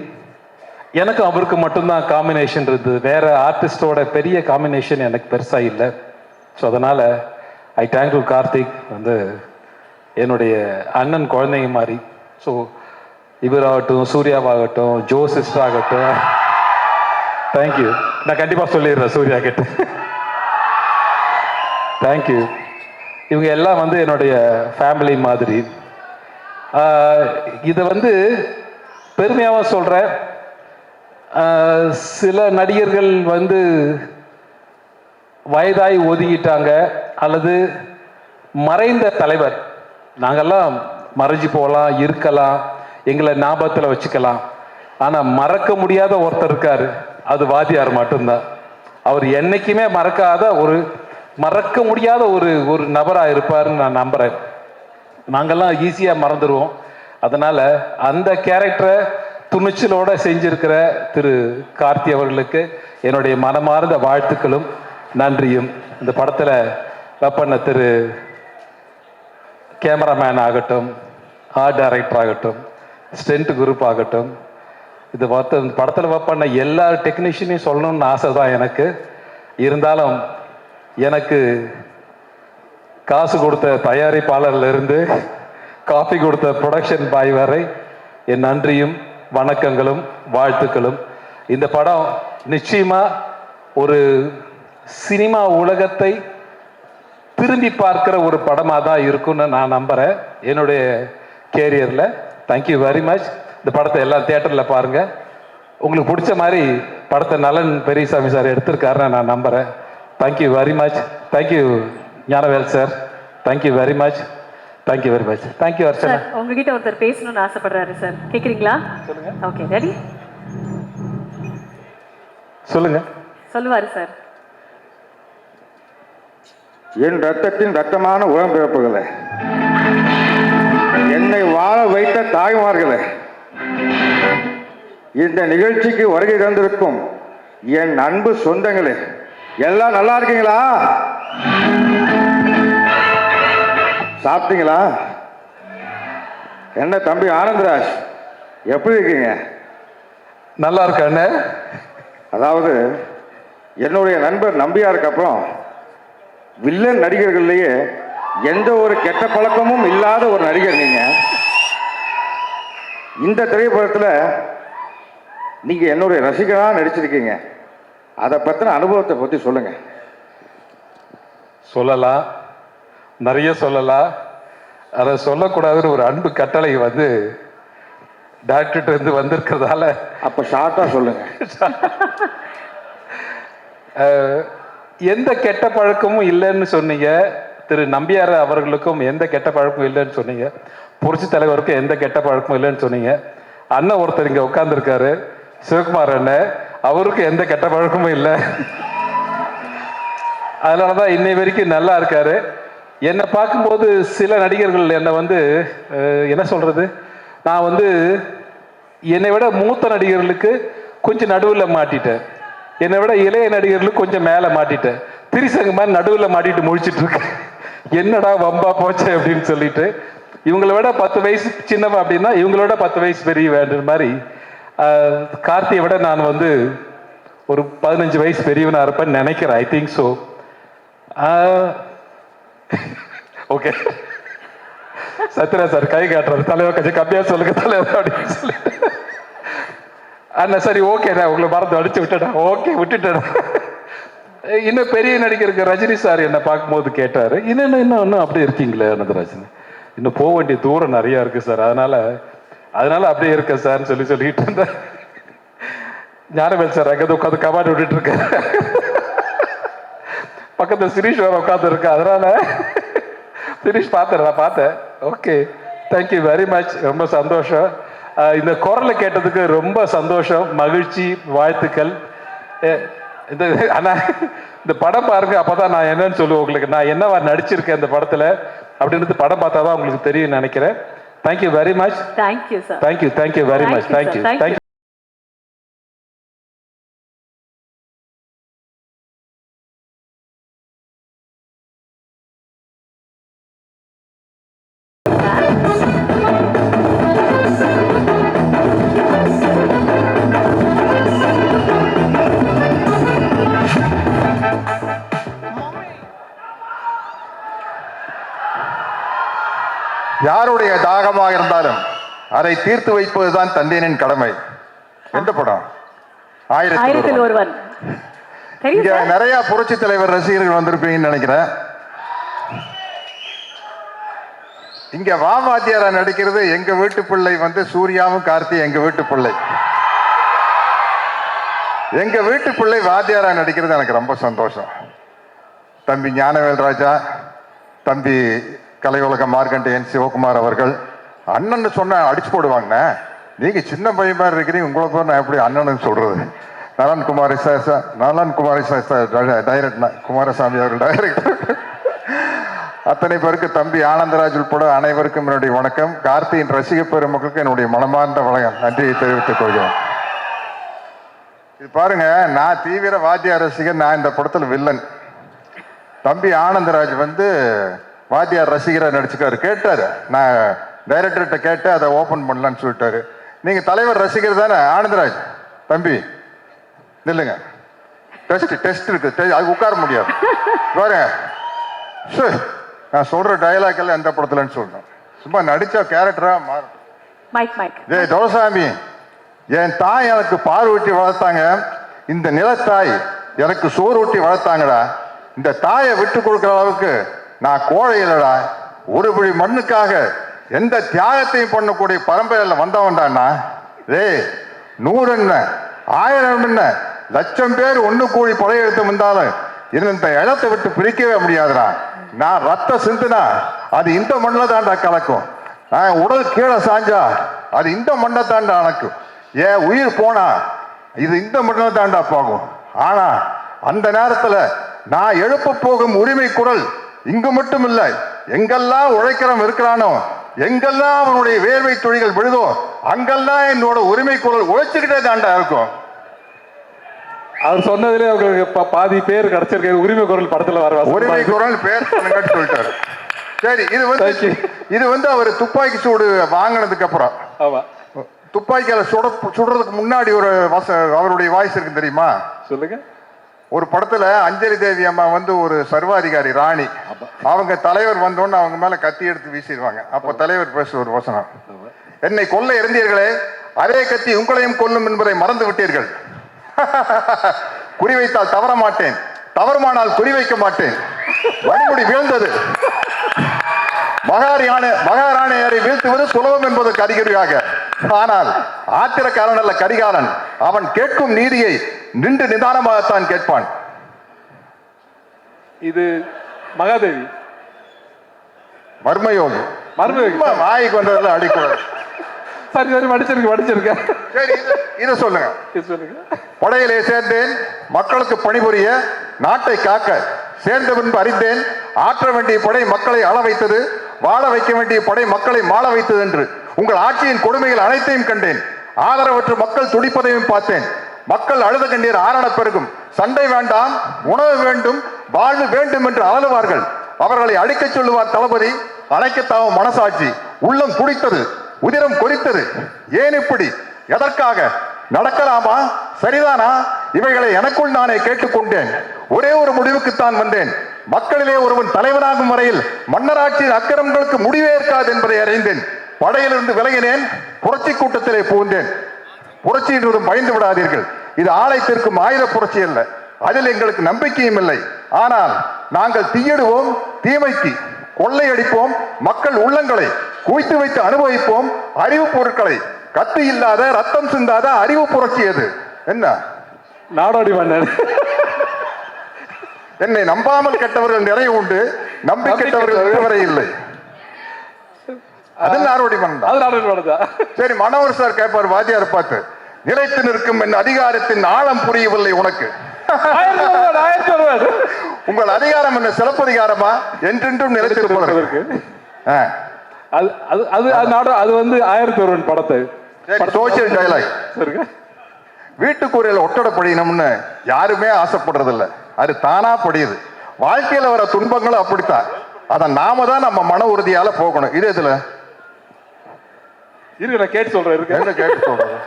எனக்கும் அவருக்கு மட்டும்தான் காம்பினேஷன் இருந்தது, வேற ஆர்டிஸ்டோட பெரிய காம்பினேஷன் எனக்கு பெருசாக இல்லை. ஸோ அதனால் ஐ தேங்க் டு கார்த்திக். வந்து என்னுடைய அண்ணன் குழந்தைங்க மாதிரி. ஸோ இவராகட்டும், சூர்யாவாகட்டும், ஜோ சிஸ்டர் ஆகட்டும், தேங்க்யூ. நான் கண்டிப்பாக சொல்லிடுறேன் சூர்யா கிட்ட. தேங்க்யூ. இவங்க எல்லாம் வந்து என்னுடைய ஃபேமிலி மாதிரி. இதை வந்து பெருமையாகவும் சொல்கிறேன். சில நடிகர்கள் வந்து வயதாய் ஒதுங்கிட்டாங்க அல்லது மறைந்த தலைவர், நாங்கெல்லாம் மறைஞ்சு போகலாம், இருக்கலாம், எங்களை ஞாபகத்தில் வச்சுக்கலாம். ஆனால் மறக்க முடியாத ஒருத்தர் இருக்காரு, அது வாத்தியார் மட்டும்தான். அவர் என்னைக்குமே மறக்க முடியாத ஒரு நபராக இருப்பாருன்னு நான் நம்புகிறேன். நாங்கள்லாம் ஈஸியாக மறந்துடுவோம். அதனால் அந்த கேரக்டரை துணிச்சலோடு செஞ்சிருக்கிற திரு கார்த்தி அவர்களுக்கு என்னுடைய மனமார்ந்த வாழ்த்துக்களும் நன்றியும். இந்த படத்தில் பண்ண திரு கேமராமேன் ஆகட்டும், ஆர்ட் டைரக்டர் ஆகட்டும், ஸ்டென்ட் குரூப் ஆகட்டும், இது இந்த படத்தில் பண்ண எல்லா டெக்னீஷியனையும் சொல்லணும்னு ஆசை தான் எனக்கு. இருந்தாலும் எனக்கு காசு கொடுத்த தயாரிப்பாளர்லேருந்து காப்பி கொடுத்த ப்ரொடக்ஷன் பாய் வரை என் நன்றியும் வணக்கங்களும் வாழ்த்துக்களும். இந்த படம் நிச்சயமாக ஒரு சினிமா உலகத்தை திரும்பி பார்க்குற ஒரு படமாக தான் இருக்கும்னு நான் நம்புகிறேன் என்னுடைய கேரியரில். Thank you very much. இந்த படத்தை எல்லாம் தியேட்டரில் பாருங்கள். உங்களுக்கு பிடிச்ச மாதிரி படத்தை நலன் பெரியசாமி சார் எடுத்திருக்காருன்னு நான் நம்புகிறேன். Thank you very much. Thank you Gnanavel sir. Thank you very much. Thank you very much. Thank you Archana. Sir, உங்ககிட்ட ஒருத்தர் பேசணும்னு ஆசைப்படுறாரு சார், கேட்குறீங்களா? சொல்லுங்க. Okay, ready? சொல்லுங்க. சொல்லுவாரு சார். என் ரத்தத்தின் ரத்தமான உடன்பிறப்புகளே, என்னை வாழ வைத்த தாய்மார்களே, இந்த நிகழ்ச்சிக்கு வருகை தந்திருக்கும் என் அன்பு சொந்தங்களே, எல்லாம் நல்லா இருக்கீங்களா? சாப்பிட்டீங்களா? என்ன தம்பி ஆனந்தராஜ், எப்படி இருக்கீங்க? நல்லா இருக்கானே. அதாவது என்னுடைய நண்பர் நம்பியாருக்கு அப்புறம் வில்லன் நடிகர்கள்லேயே எந்த ஒரு கெட்ட பழக்கமும் இல்லாத ஒரு நடிகர் நீங்க. இந்த திரைப்படத்தில் நீங்க என்னுடைய ரசிகராக நடிச்சிருக்கீங்க. அதை பற்றின அனுபவத்தை பற்றி சொல்லுங்க. சொல்லலாம், நிறைய சொல்லலாம். அதை சொல்லக்கூடாதுன்னு ஒரு அன்பு கட்டளை டாக்டர்கிட்ட இருந்து வந்திருக்கிறதால அப்போ ஷார்ட்டாக சொல்லுங்க. எந்த கெட்ட பழக்கமும் இல்லைன்னு சொன்னீங்க. திரு நம்பியார் அவர்களுக்கும் எந்த கெட்ட பழக்கமும் இல்லைன்னு சொன்னீங்க. புரட்சி தலைவருக்கும் எந்த கெட்ட பழக்கமும் இல்லைன்னு சொன்னீங்க. அண்ணன் ஒருத்தர் இங்கே உட்காந்துருக்காரு, சிவகுமார் அண்ணன், அவருக்கும் எந்த கெட்ட பழக்கமும் இல்லை. அதனால தான் இன்னை வரைக்கும் நல்லா இருக்காரு. என்னை பார்க்கும்போது சில நடிகர்கள் என்னை என்ன சொல்கிறது, நான் என்னை விட மூத்த நடிகர்களுக்கு கொஞ்சம் நடுவில் மாட்டிட்டேன், என்னை விட இளைய நடிகர்களுக்கு கொஞ்சம் மேலே மாட்டிட்டேன். திரிசங்க மாதிரி நடுவில் மாட்டிட்டு முழிச்சிட்டு இருக்கேன். என்னடா வம்பா போச்சு அப்படின்னு சொல்லிட்டு, இவங்கள விட 10 வயசு சின்னவன் அப்படின்னா இவங்களோட 10 வயசு பெரிய வேண்டுற மாதிரி கார்த்தியை விட நான் ஒரு 15 வயசு பெரியவனா இருப்பேன்னு நினைக்கிறேன். I think so. Okay, Sathyaraj sir கை காட்டுறாரு, தலைவர் கொஞ்சம் கம்மியா சொல்லுங்க தலைவர் அப்படின்னு சொல்லிட்டு. அண்ணா சரி ஓகேண்ணா, உங்களை மறந்து அடிச்சு விட்டேன். ஓகே விட்டுட்டேன். இன்னும் பெரிய நடிகருக்கு ரஜினி சார் என்னை பார்க்கும்போது கேட்டாரு, இன்னும் அப்படி இருக்கீங்களே அனந்தராஜன், இன்னும் போக வேண்டிய தூரம் நிறைய இருக்கு சார், அதனால அப்படியே இருக்க சார்னு சொல்லிட்டு இருந்தேன். ஞானவேல் சார் அங்கே உட்காந்து கமாண்ட் விட்டுட்டு இருக்கேன். பக்கத்தில் சிரீஷ் வேற உட்காந்து இருக்கேன். அதனால சிரீஷ் பார்த்தேன். Okay, thank you very much. ரொம்ப சந்தோஷம். இந்த குரலை கேட்டதுக்கு ரொம்ப சந்தோஷம், மகிழ்ச்சி, வாழ்த்துக்கள். ஆனால் இந்த படம் பாருங்க, அப்பதான் நான் என்னன்னு சொல்லுவேன் உங்களுக்கு, நான் என்னவா நடிச்சிருக்கேன் இந்த படத்துல அப்படின்றது படம் பார்த்தா தான் உங்களுக்கு தெரியும் நினைக்கிறேன். Thank you very much. Thank you sir. Thank you very much. Thank you. யாருடைய தாகமாக இருந்தாலும் அதை தீர்த்து வைப்பதுதான் தந்தையனின் கடமை. எந்த படம்? ஆயிரத்தில் ஒருவன். இங்க நிறைய புரட்சி தலைவர் ரசிகர்கள் வந்திருப்பீங்கன்னு நினைக்கிறேன். இங்க வாத்தியாரா நடிக்கிறது எங்க வீட்டு பிள்ளை சூர்யாவும் கார்த்தி எங்க வீட்டு பிள்ளை. எங்க வீட்டு பிள்ளை வாத்தியாரா நடிக்கிறது எனக்கு ரொம்ப சந்தோஷம். தம்பி ஞானவேல் ராஜா, தம்பி கலையுலக மார்க்கண்டேயன் சிவகுமார் அவர்கள். அண்ணன்னு சொன்ன அடிச்சு போடுவாங்கண்ணே, நீங்க சின்ன பையன் மாதிரி இருக்கிறீங்க, உங்களை போய் நான் எப்படி அண்ணன்னு சொல்றது? நலன் குமாரி சார் டைரக்டர், குமாரசாமி அவர்கள் டைரக்டர். அத்தனை பேருக்கு, தம்பி ஆனந்தராஜ் உட்பட அனைவருக்கும் என்னுடைய வணக்கம். கார்த்தியின் ரசிக பெருமக்களுக்கு என்னுடைய மனமார்ந்த வணக்கம், நன்றியை தெரிவித்துக் கொள்கிறேன். இது பாருங்க, நான் தீவிர வாத்தியார் ரசிகர், நான் இந்த படத்துல வில்லன். தம்பி ஆனந்தராஜ் வந்து வாத்தியார் ரசிகராக நடிச்சுக்காரு. கேட்டாரு, நான் டைரக்டர்கிட்ட கேட்டு அதை ஓபன் பண்ணலான்னு சொல்லிட்டாரு. நீங்க தலைவர் ரசிகர் தானே ஆனந்தராஜ்? தம்பி நில்லுங்க, டெஸ்ட் இருக்கு, அது உட்கார முடியாது பாருங்க. நான் சொல்ற டயலாக் எல்லாம் எந்த படத்துலன்னு சொல்றேன், சும்மா நடிச்ச கேரக்டரா மாறும். ஜெய் துளசாமி, என் தாய் எனக்கு பால் ஊட்டி வளர்த்தாங்க, இந்த நிலத்தாய் எனக்கு சோறு ஊட்டி வளர்த்தாங்கடா. இந்த தாயை விட்டு கொடுக்குற அளவுக்கு நான் கோழை இல்லடா. ஒரு பிடி மண்ணுக்காக எந்த தியாகத்தையும் பண்ணக்கூடிய பரம்பரையில் வந்தவன்டான்னா. டேய், 100 என்ன 1000 என்ன லட்சம் பேர் ஒண்ணு கூடி படையெடுத்து வந்தாலும் இந்த இடத்தை விட்டு பிரிக்கவே முடியாதுடா. நான் ரத்த சிந்துனா அது இந்த மண்ணில் தாண்டா கலக்கும். நான் உடல் கீழே சாஞ்சா அது இந்த மண்ணை தாண்டா அணக்கும். ஏன் உயிர் போனா இது இந்த மண்ணில் தாண்டா போகும். ஆனா அந்த நேரத்துல நான் எழுப்ப போகும் உரிமை குரல் இங்கு மட்டும் இல்லை, எங்கெல்லாம் உழைக்கிறவன் இருக்கிறானோ, எங்கெல்லாம் அவனுடைய வேர்வை துளிகள் விழுதோ, அங்கெல்லாம் என்னோட உரிமை குரல் உழைச்சுக்கிட்டே தாண்டா இருக்கும். அவர் சொன்னதுல அவங்களுக்கு பாதி பேர் கிடைச்சிருக்க உரிமை குரல் படத்துல வர உரிமை குரல் பேர் சொல்லிட்டாரு. சரி, இது வந்து அவர் துப்பாக்கி சூடு வாங்கினதுக்கு அப்புறம், துப்பாக்கியால சுடுறதுக்கு முன்னாடி ஒரு அவருடைய வாய்ஸ் இருக்கு தெரியுமா? சொல்லுங்க. ஒரு படத்துல அஞ்சலி தேவி அம்மா வந்து ஒரு சர்வாதிகாரி ராணி, அவங்க தலைவர் வந்தோன்னு அவங்க மேல கத்தி எடுத்து வீசிடுவாங்க. அப்ப தலைவர் பேச ஒரு வசனம், என்னை கொல்ல இருந்தீர்களே, அதே கத்தி உங்களையும் கொல்லும் என்பதை மறந்து விட்டீர்கள். குறிவைத்தால் தவற மாட்டேன், தவறுமானால் குறிவைக்க மாட்டேன். வழிமுடி வீழ்ந்தது, மகாராணியரை வீழ்த்துவது சுலபம் என்பதற்கு அறிகுறியாக. ஆனால் ஆத்திரக்காரன் அல்ல கரிகாலன், அவன் கேட்கும் நீதியை நின்று நிதானமாகத்தான் கேட்பான். இது மகாதேவி மர்மயோகி. வாய்க்கு வந்ததில் அடிக்கூடாது. சரி சரி, படிச்சிருக்கேன். சரி, இதை சொல்லுங்க. படையிலே சேர்ந்தேன் மக்களுக்கு பணிபுரிய, நாட்டை காக்க சேர்ந்த பின்பு அறிந்தேன், ஆற்ற வேண்டிய படை மக்களை ஆள வைத்தது, வாழ வைக்க வேண்டிய படை மக்களை மாள வைத்தது என்று. உங்கள் ஆட்சியின் கொடுமைகள் அனைத்தையும் கண்டேன், ஆதரவற்ற மக்கள் துடிப்பதையும் பார்த்தேன். மக்கள் அழுத கண்ணீர் ஆரண பெருகும், சண்டை வேண்டாம், உணவு வேண்டும், வாழ்வு வேண்டும் என்று அலறுவார்கள். அவர்களை அழிக்க சொல்லுவார் தளபதி, அணைக்கத்தாவும் மனசாட்சி. உள்ளம் குடித்தது, உதிரம் கொதித்தது. ஏன் இப்படி, எதற்காக, நடக்கலாமா, சரிதானா, இவைகளை எனக்குள் நானே கேட்டுக்கொண்டேன். ஒரே ஒரு முடிவுக்குத்தான் வந்தேன், மக்களிலே ஒருவன் தலைவனாகும் வரையில் மன்னராட்சியின் அக்கிரமங்களுக்கு முடிவே இருக்காது என்பதை அறிந்தேன். படையிலிருந்து விலகினேன், புரட்சி கூட்டத்திலே புகுந்தேன். புரட்சி என்றும் பயந்து விடாதீர்கள், இது ஆலயத்திற்கும் ஆயுத புரட்சி அல்ல, அதில் எங்களுக்கு நம்பிக்கையும் இல்லை. ஆனால் நாங்கள் தீயிடுவோம், தீமைக்கு கொள்ளையடிப்போம், மக்கள் உள்ளங்களை குவித்து வைத்து அனுபவிப்போம். அறிவு பொருட்களை கத்து இல்லாத ரத்தம் சிந்தாத அறிவு புரட்சி எது? என்ன நாடோடி மன்னர். என்னை நம்பாமல் கெட்டவர்கள் நிறைய உண்டு, நம்பி கெட்டவர்கள் இதுவரை இல்லை. அது நாடோடி மன்னர். சரி, மனோகர் சார் கேட்பார் வாத்தியார் பார்த்து, நிலைத்து நிற்கும் என் அதிகாரத்தின் ஆழம் புரியவில்லை உனக்கு. உங்கள் அதிகாரம் என்ன சிறப்பதிகாரமா, என்றென்றும் நிலைத்திருப்பதற்கு? அது வந்து 1001 படத்தை சோசியல் டயலாக். வீட்டுக்குறையில ஒட்டடை படிக்கணும்னு யாருமே ஆசைப்படுறது இல்லை, அது தானா படியுது. வாழ்க்கையில வர துன்பங்களும் அப்படித்தான், அதை நாம தான் நம்ம மன உறுதியால போகணும். இது எதுல இருக்கு, நான் கேட்டு சொல்றேன். இருக்கு, என்ன கேட்டு சொல்றது?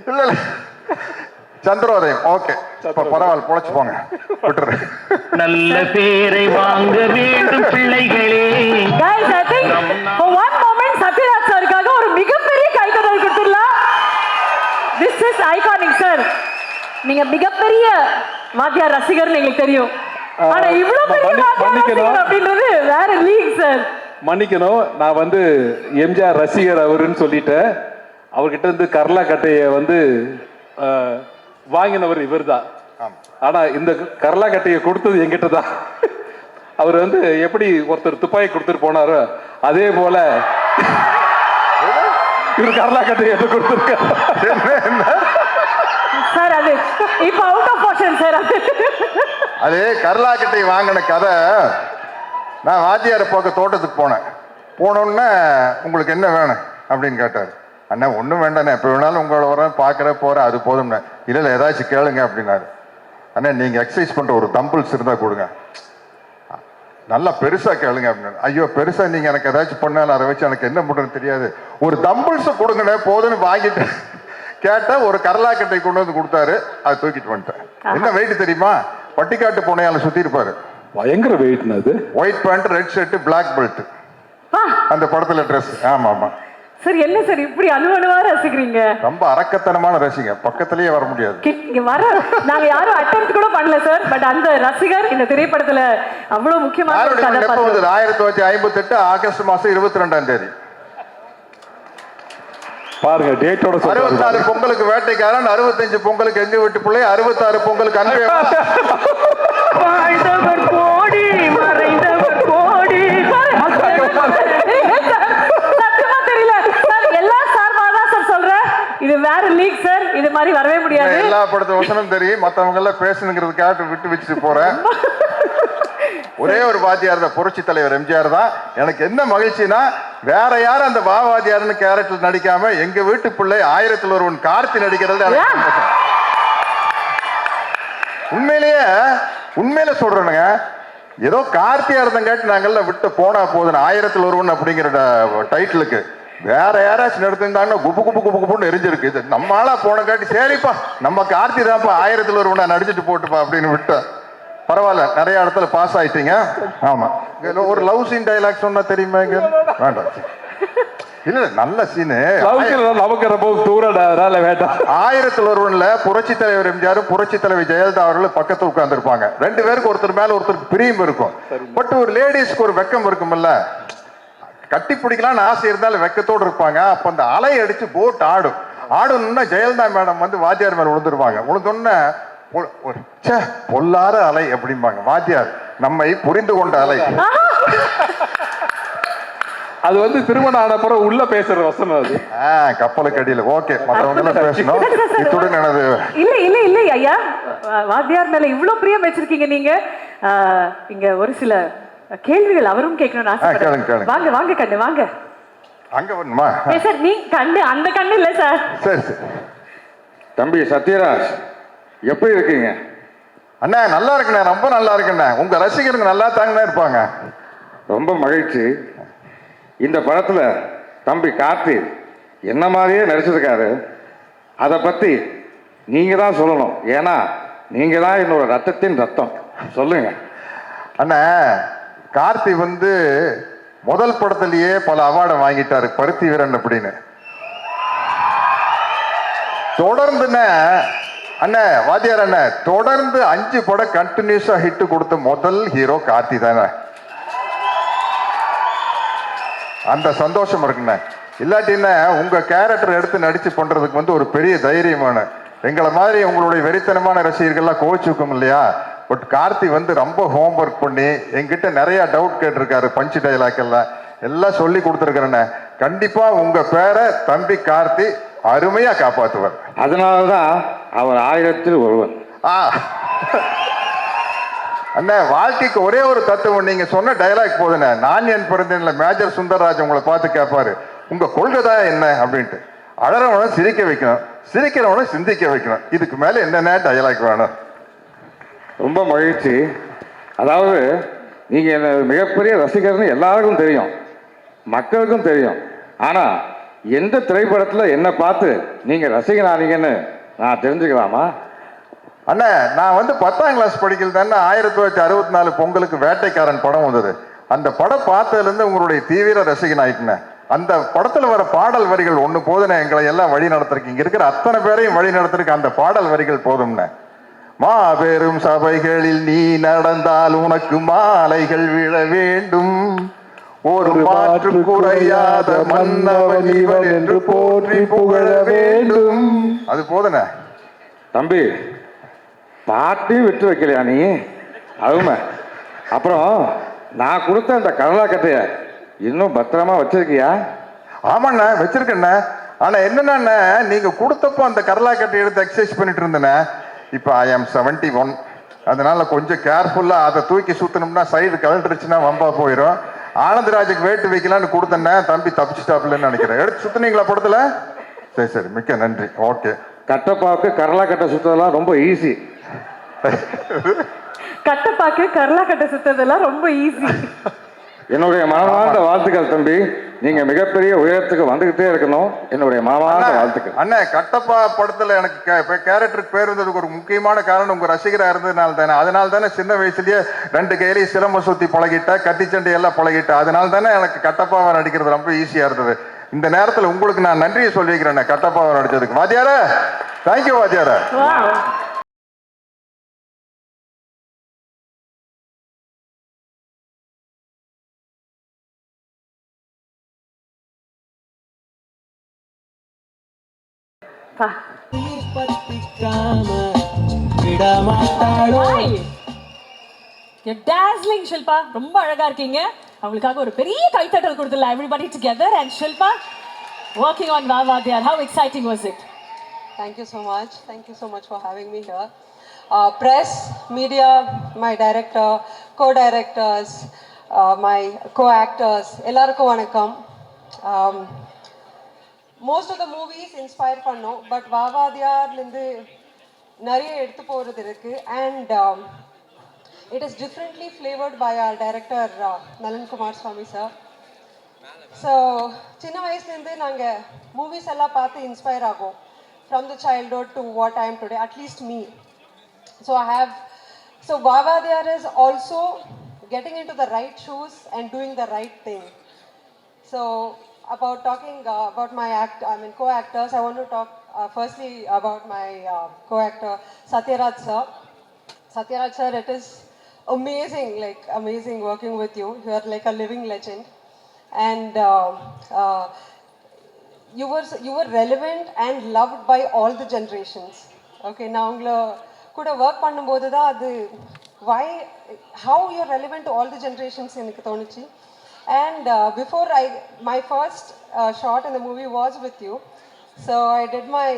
இல்ல இல்ல, சந்திரோதயம். ஓகே, பரவாயில்ல, பொழைச்சு போங்க, விட்டுரு. நல்ல பேரை வாங்க வேண்டும் பிள்ளைகளே. Guys, I think for one moment Sathyaraj சாருக்காக ஒரு மிகப்பெரிய கைதட்டல் கொடுத்துடலாம். This is iconic sir. நீங்க மிகப்பெரிய வாத்தியார் ரசிகர்னு எங்களுக்கு தெரியும், ஆனா இவ்வளவு பெரிய வாத்தியார் ரசிகர் அப்படின்றது வேற லீக் சார். மன்னிக்கணும், நான் வந்து எம்ஜிஆர் ரசிகர் அவருன்னு சொல்லிட்டேன். அவர்கிட்ட இருந்து கர்லா கட்டைய வந்து வாங்கினவர் இவர் தான். ஆனா இந்த கரலாக்கட்டையை கொடுத்தது என்கிட்ட தான். அவர் வந்து எப்படி ஒருத்தர் துப்பாக்கி கொடுத்துட்டு போனாரோ அதே போல இவர் கரலாக்கட்டையை எடுத்து கொடுத்துருக்காரு. சார் அது இப்ப அவுட் ஆஃப் போர்ஷன் சார். அது கரலாக்கட்டை வாங்கின கதை. நான் வாத்தியாரை பார்க்க தோட்டத்துக்கு போனேன். போனோன்னே உங்களுக்கு என்ன வேணும் அப்படின்னு கேட்டார். அண்ணா ஒன்றும் வேண்டாண்ணே, எப்போ வேணாலும் உங்களை வரேன் பார்க்குற போகிறேன், அது போதும்ண்ணே. இல்லை இல்லை ஏதாச்சும் கேளுங்க அப்படின்னாரு. அண்ணா நீங்கள் எக்ஸசைஸ் பண்ணுற ஒரு தம்பிள்ஸ் இருந்தால் கொடுங்க, நல்லா பெருசாக கேளுங்க அப்படின்னு. ஐயோ பெருசாக நீங்கள் எனக்கு ஏதாச்சும் பண்ணாலும் அதை வச்சு எனக்கு என்ன பண்ணுறதுன்னு தெரியாது, ஒரு தம்பிள்ஸை கொடுங்கண்ணே போதுன்னு வாங்கிட்டு கேட்டால் ஒரு கரலாக்கட்டை கொண்டு வந்து கொடுத்தாரு. அதை தூக்கிட்டு வந்துட்டேன். என்ன வெயிட் தெரியுமா? பட்டிக்காட்டு பூனையால சுற்றி இருப்பாரு. பயங்கர வெயிட்னா அது. White pant, red shirt, black belt, அந்த படத்துல ட்ரெஸ். ஆமா ஆமா சார். என்ன சார் இப்படி அணுவணுவா ரசிக்கிறீங்க? ரொம்ப அரக்கத்தனமான ரசிகர், பக்கத்திலேயே வர முடியாது. இங்க வர நாங்க யாரும் அட்டெம்ப்ட் கூட பண்ணல சார். பட் அந்த ரசிகர் இந்த திரைப்படத்துல அவ்வளவு முக்கியமான ஒரு கதை. 1958 ஆகஸ்ட் மாசம் 22ஆம் தேதி பாருங்க டேட்டோட. 64 பொங்கலுக்கு வேட்டைக்காரன், 65 பொங்கலுக்கு எங்க வீட்டு பிள்ளை, 66 பொங்கலுக்கு அன்பே வாழ்ந்தவர் கோடி மறைந்தவர் கோடி. சத்தியமா தெரியல சார். எல்லா சார்பாதான் சார் சொல்றேன், இது வேற லீக் சார். இது மாதிரி வரவே முடியாது. எல்லா படத்து வசனம் தெரியும், மத்தவங்க எல்லாம் பேசணுங்கிறதுக்காக விட்டு வச்சுட்டு போறேன். ஒரே ஒரு வாத்தியார் தான், புரட்சி தலைவர் எம்ஜிஆர் தான். எனக்கு என்ன மகிழ்ச்சினா வேற யாரும் அந்த வாத்தியார்னு கேரக்டர் நடிக்காம எங்க வீட்டு பிள்ளை 1000ல் ஒருவன் கார்த்தி நடிக்கிறது எனக்கு சந்தோஷம். உண்மையிலே சொல்றேனுங்க, ஏதோ கார்த்தியா இருந்தங்காட்டி நாங்கெல்லாம் விட்டு போனா போதும் 1000ல் ஒருவன் அப்படிங்கிற டைட்டிலுக்கு. வேற யாராச்சும் எடுத்திருந்தாங்கன்னா குப்பு குப்பு குப்பு குப்புன்னு எரிஞ்சிருக்கு. இது நம்ம ஆளா போனங்காட்டி சரிப்பா நம்ம கார்த்தி தான்ப்பா 1000ல் ஒருவனா நடிச்சுட்டு போட்டுப்பா அப்படின்னு விட்டா பரவாயில்ல, நிறைய இடத்துல பாஸ் ஆயிட்டீங்க. ஆமா, ஒரு லவ் சீன் டைலாக் சொன்னா தெரியுமா? இங்க வேண்டாம், இல்ல நல்ல சீனு. நமக்கு ரொம்ப தூரம் வேண்டாம். 1000ல் ஒருவன்ல புரட்சி தலைவர் எம்ஜிஆர், புரட்சி தலைவர் ஜெயலலிதா அவர்கள் பக்கத்துல உட்கார்ந்து இருப்பாங்க. 2 பேருக்கு ஒருத்தர் மேல ஒருத்தருக்கு பிரியம் இருக்கும். பட் ஒரு லேடிஸ்க்கு ஒரு வெக்கம் இருக்கும்ல, கட்டி பிடிக்கலாம்னு ஆசை இருந்தாலும் வெக்கத்தோடு இருப்பாங்க. அப்ப அந்த அலை அடிச்சு போட் ஆடணும்னா ஜெயலலிதா மேடம் வந்து வாத்தியார் மேல விழுந்துருவாங்க. விழுந்தோன்னு பொல்லாத அலை அப்படிம்பாங்க. வாத்தியார் நம்மை புரிந்து கொண்ட அலை. அது வந்து திருமணம் ஆன பிறகு உள்ள பேசுற வசனம் அது. கப்பலுக்கு அடியில். ஓகே, மற்றவங்க எல்லாம் பேசணும். இத்துடன் எனது இல்ல ஐயா, வாத்தியார் மேல இவ்வளவு பிரியம் வச்சிருக்கீங்க நீங்க. இங்க ஒரு சில கேள்விகள் அவரும் கேட்கணும்னு ஆசைப்படுறேன். வாங்க வாங்க கண்ணு வாங்க. அங்க வரணுமா சார்? நீ கண்ணு அந்த கண்ணு இல்ல சார். சரி சரி. தம்பி சத்யராஜ் எப்படி இருக்கீங்க? அண்ணா நல்லா இருக்குண்ணே, ரொம்ப நல்லா இருக்குண்ணே. உங்க ரசிகருங்க நல்லா தாங்கண்ணே இருப்பாங்க. ரொம்ப மகிழ்ச்சி. இந்த படத்துல தம்பி கார்த்தி என்ன மாதிரியே நடிச்சிருக்காரு. அதை பத்தி நீங்க தான் சொல்லணும். ஏன்னா நீங்க தான் என்னோட ரத்தத்தின் ரத்தம். சொல்லுங்க அண்ணா. கார்த்தி வந்து முதல் படத்திலேயே பல அவார்டை வாங்கிட்டாரு, பருத்தி வீரன் அப்படின்னு. தொடர்ந்துண்ணே அண்ணா வாத்தியார் அண்ணா தொடர்ந்து 5 படம் கண்டினியூஸா ஹிட் கொடுத்த முதல் ஹீரோ கார்த்தி தானே. அந்த சந்தோஷம் இருக்குண்ணே. இல்லாட்டின்னா உங்க கேரக்டர் எடுத்து நடிச்சு பண்றதுக்கு வந்து ஒரு பெரிய தைரியமான, எங்களை மாதிரி உங்களுடைய வெறித்தனமான ரசிகர்கள்லாம் கோச்சுக்கும் இல்லையா. பட் கார்த்தி வந்து ரொம்ப ஹோம்ஒர்க் பண்ணி எங்கிட்ட நிறைய டவுட் கேட்டிருக்காரு. பஞ்சு டைலாக் எல்லாம் சொல்லி கொடுத்துருக்கிறேண்ணே. கண்டிப்பா உங்க பேரை தம்பி கார்த்தி அருமையா காப்பாற்றுவார். அதனாலதான் அவர் 1000ல் ஒருவன். அண்ணா வாழ்க்கைக்கு ஒரே ஒரு தத்துவம், நீங்க சொன்ன டைலாக் போதுண்ணே. நான் என் பிறந்தேன்ல மேஜர் சுந்தரராஜ் உங்களை பார்த்து கேட்பாரு, உங்க கொள்கை தான் என்ன அப்படின்ட்டு. அழறவனை சிரிக்க வைக்கணும், சிரிக்கிறவனை சிந்திக்க வைக்கணும். இதுக்கு மேல என்னென்ன டைலாக் வேணும்? ரொம்ப மகிழ்ச்சி. அதாவது நீங்க என்ன மிகப்பெரிய ரசிகர்னு எல்லாருக்கும் தெரியும், மக்களுக்கும் தெரியும். ஆனா எந்த திரைப்படத்துல என்ன பார்த்து நீங்க ரசிகனானீங்கன்னு நான் தெரிஞ்சுக்கலாமா? அண்ணா நான் வந்து 10ஆம் கிளாஸ் படிக்கல தானே 1964 பொங்கலுக்கு வேட்டைக்காரன் படம் வந்தது. அந்த படம் பார்த்ததுல இருந்து உங்களுடைய தீவிர ரசிகன் ஆயிட்டுனேன். அந்த படத்துல வர பாடல் வரிகள் ஒண்ணு போதுண்ணே, எங்களை எல்லாம் வழி நடத்துறதுக்கு. இங்க இருக்கிற அத்தனை பேரையும் வழி நடத்துறதுக்கு அந்த பாடல் வரிகள் போதும்ண்ணே. மாபெரும் சபைகளில் நீ நடந்தால் உனக்கு மாலைகள் விழ வேண்டும், ஒரு மாற்று குறையாத மன்னவன் இவன் என்று போற்றி புகழ வேண்டும். அது போதுண்ணே. தம்பி பாட்டையும் விட்டு வைக்கலையா நீ? அருமை. அப்புறம் நான் கொடுத்த அந்த கடலா கட்டைய இன்னும் பத்திரமா வச்சிருக்கியா? ஆமாண்ணே, வச்சிருக்கேண்ணே. ஆனா என்னன்னா, நீங்க கொடுத்தப்போ அந்த கடலாக்கட்டை எடுத்து எக்ஸசைஸ் பண்ணிட்டு இருந்தேண்ணே. இப்போ ஐ ஆம் 71. அதனால கொஞ்சம் கேர்ஃபுல்லா அதை தூக்கி சுத்தணும்னா சைடு கழட்டுருச்சுன்னா வம்பா போயிடும். ஆனந்தராஜுக்கு வேட்டு வைக்கலான்னு கொடுத்தேன்னே, தம்பி தப்பிச்சுட்டாப்புலன்னு நினைக்கிறேன். எடுத்து சுத்தினீங்களா படத்துல? சரி சரி, மிக்க நன்றி. ஓகே. கட்டப்பாவுக்கு கடலா கட்டை சுத்ததெல்லாம் ரொம்ப ஈஸி. கட்டப்பாக்கு கரலா கட்ட சுத்ததெல்லாம் ரொம்ப ஈஸி. என்னுடைய மனமார்ந்த வாழ்த்துக்கள் தம்பி. நீங்க மிகப்பெரிய உயரத்துக்கு வந்துகிட்டே இருக்கணும். என்னுடைய மனமார்ந்த வாழ்த்துக்கள். அண்ணா, கட்டப்பா படத்துல எனக்கு கேரக்டருக்கு பேர் வந்ததுக்கு ஒரு முக்கியமான காரணம் உங்க ரசிகரா இருந்ததுனால தானே. அதனால தானே சின்ன வயசுலயே 2 கையிலையும் சிலம்ப சுத்தி பழகிட்ட, கத்திச்சண்டை எல்லாம் பழகிட்ட. அதனால தானே எனக்கு கட்டப்பாவை நடிக்கிறது ரொம்ப ஈஸியா இருந்தது. இந்த நேரத்துல உங்களுக்கு நான் நன்றியை சொல்லிக்கிறேன் கட்டப்பாவை நடிச்சதுக்கு. வாத்தியார, தேங்க்யூ வாத்தியார. டாஸ்லிங் ஷில்பா, ரொம்ப அழகா இருக்கீங்க. அவங்களுக்காக ஒரு பெரிய கைத்தட்டல் கொடுத்துடலாம். Everybody together. And Shilpa, working on Vaavadiyar, how exciting was it? Thank you so much. Thank you so much for having me here. Press, media, my director, co-directors, my co-actors, ellarukku vanakkam. Most of the movies inspire பண்ணோம், but வாவாதியார்லேருந்து நிறைய எடுத்து போகிறது இருக்குது. And it is differently flavored by our director, Nalan Kumar Swamy sir. So சின்ன வயசுலேருந்து நாங்கள் movies எல்லாம் பார்த்து இன்ஸ்பயர் ஆகும். From the childhood to what I am today, at least me. So வாவாதியார் is also getting into the right shoes and doing the right thing. So about talking about my co-actors, I want to talk firstly about my co-actor Satyaraj sir. Satyaraj sir, it is amazing working with you. You are like a living legend. And you were relevant and loved by all the generations. Okay, நான் உங்களை கூட work பண்ணும்போது தான் அது how you're relevant to all the generations எனக்கு தோணுச்சு. And before my first shot in the movie was with you. So I did my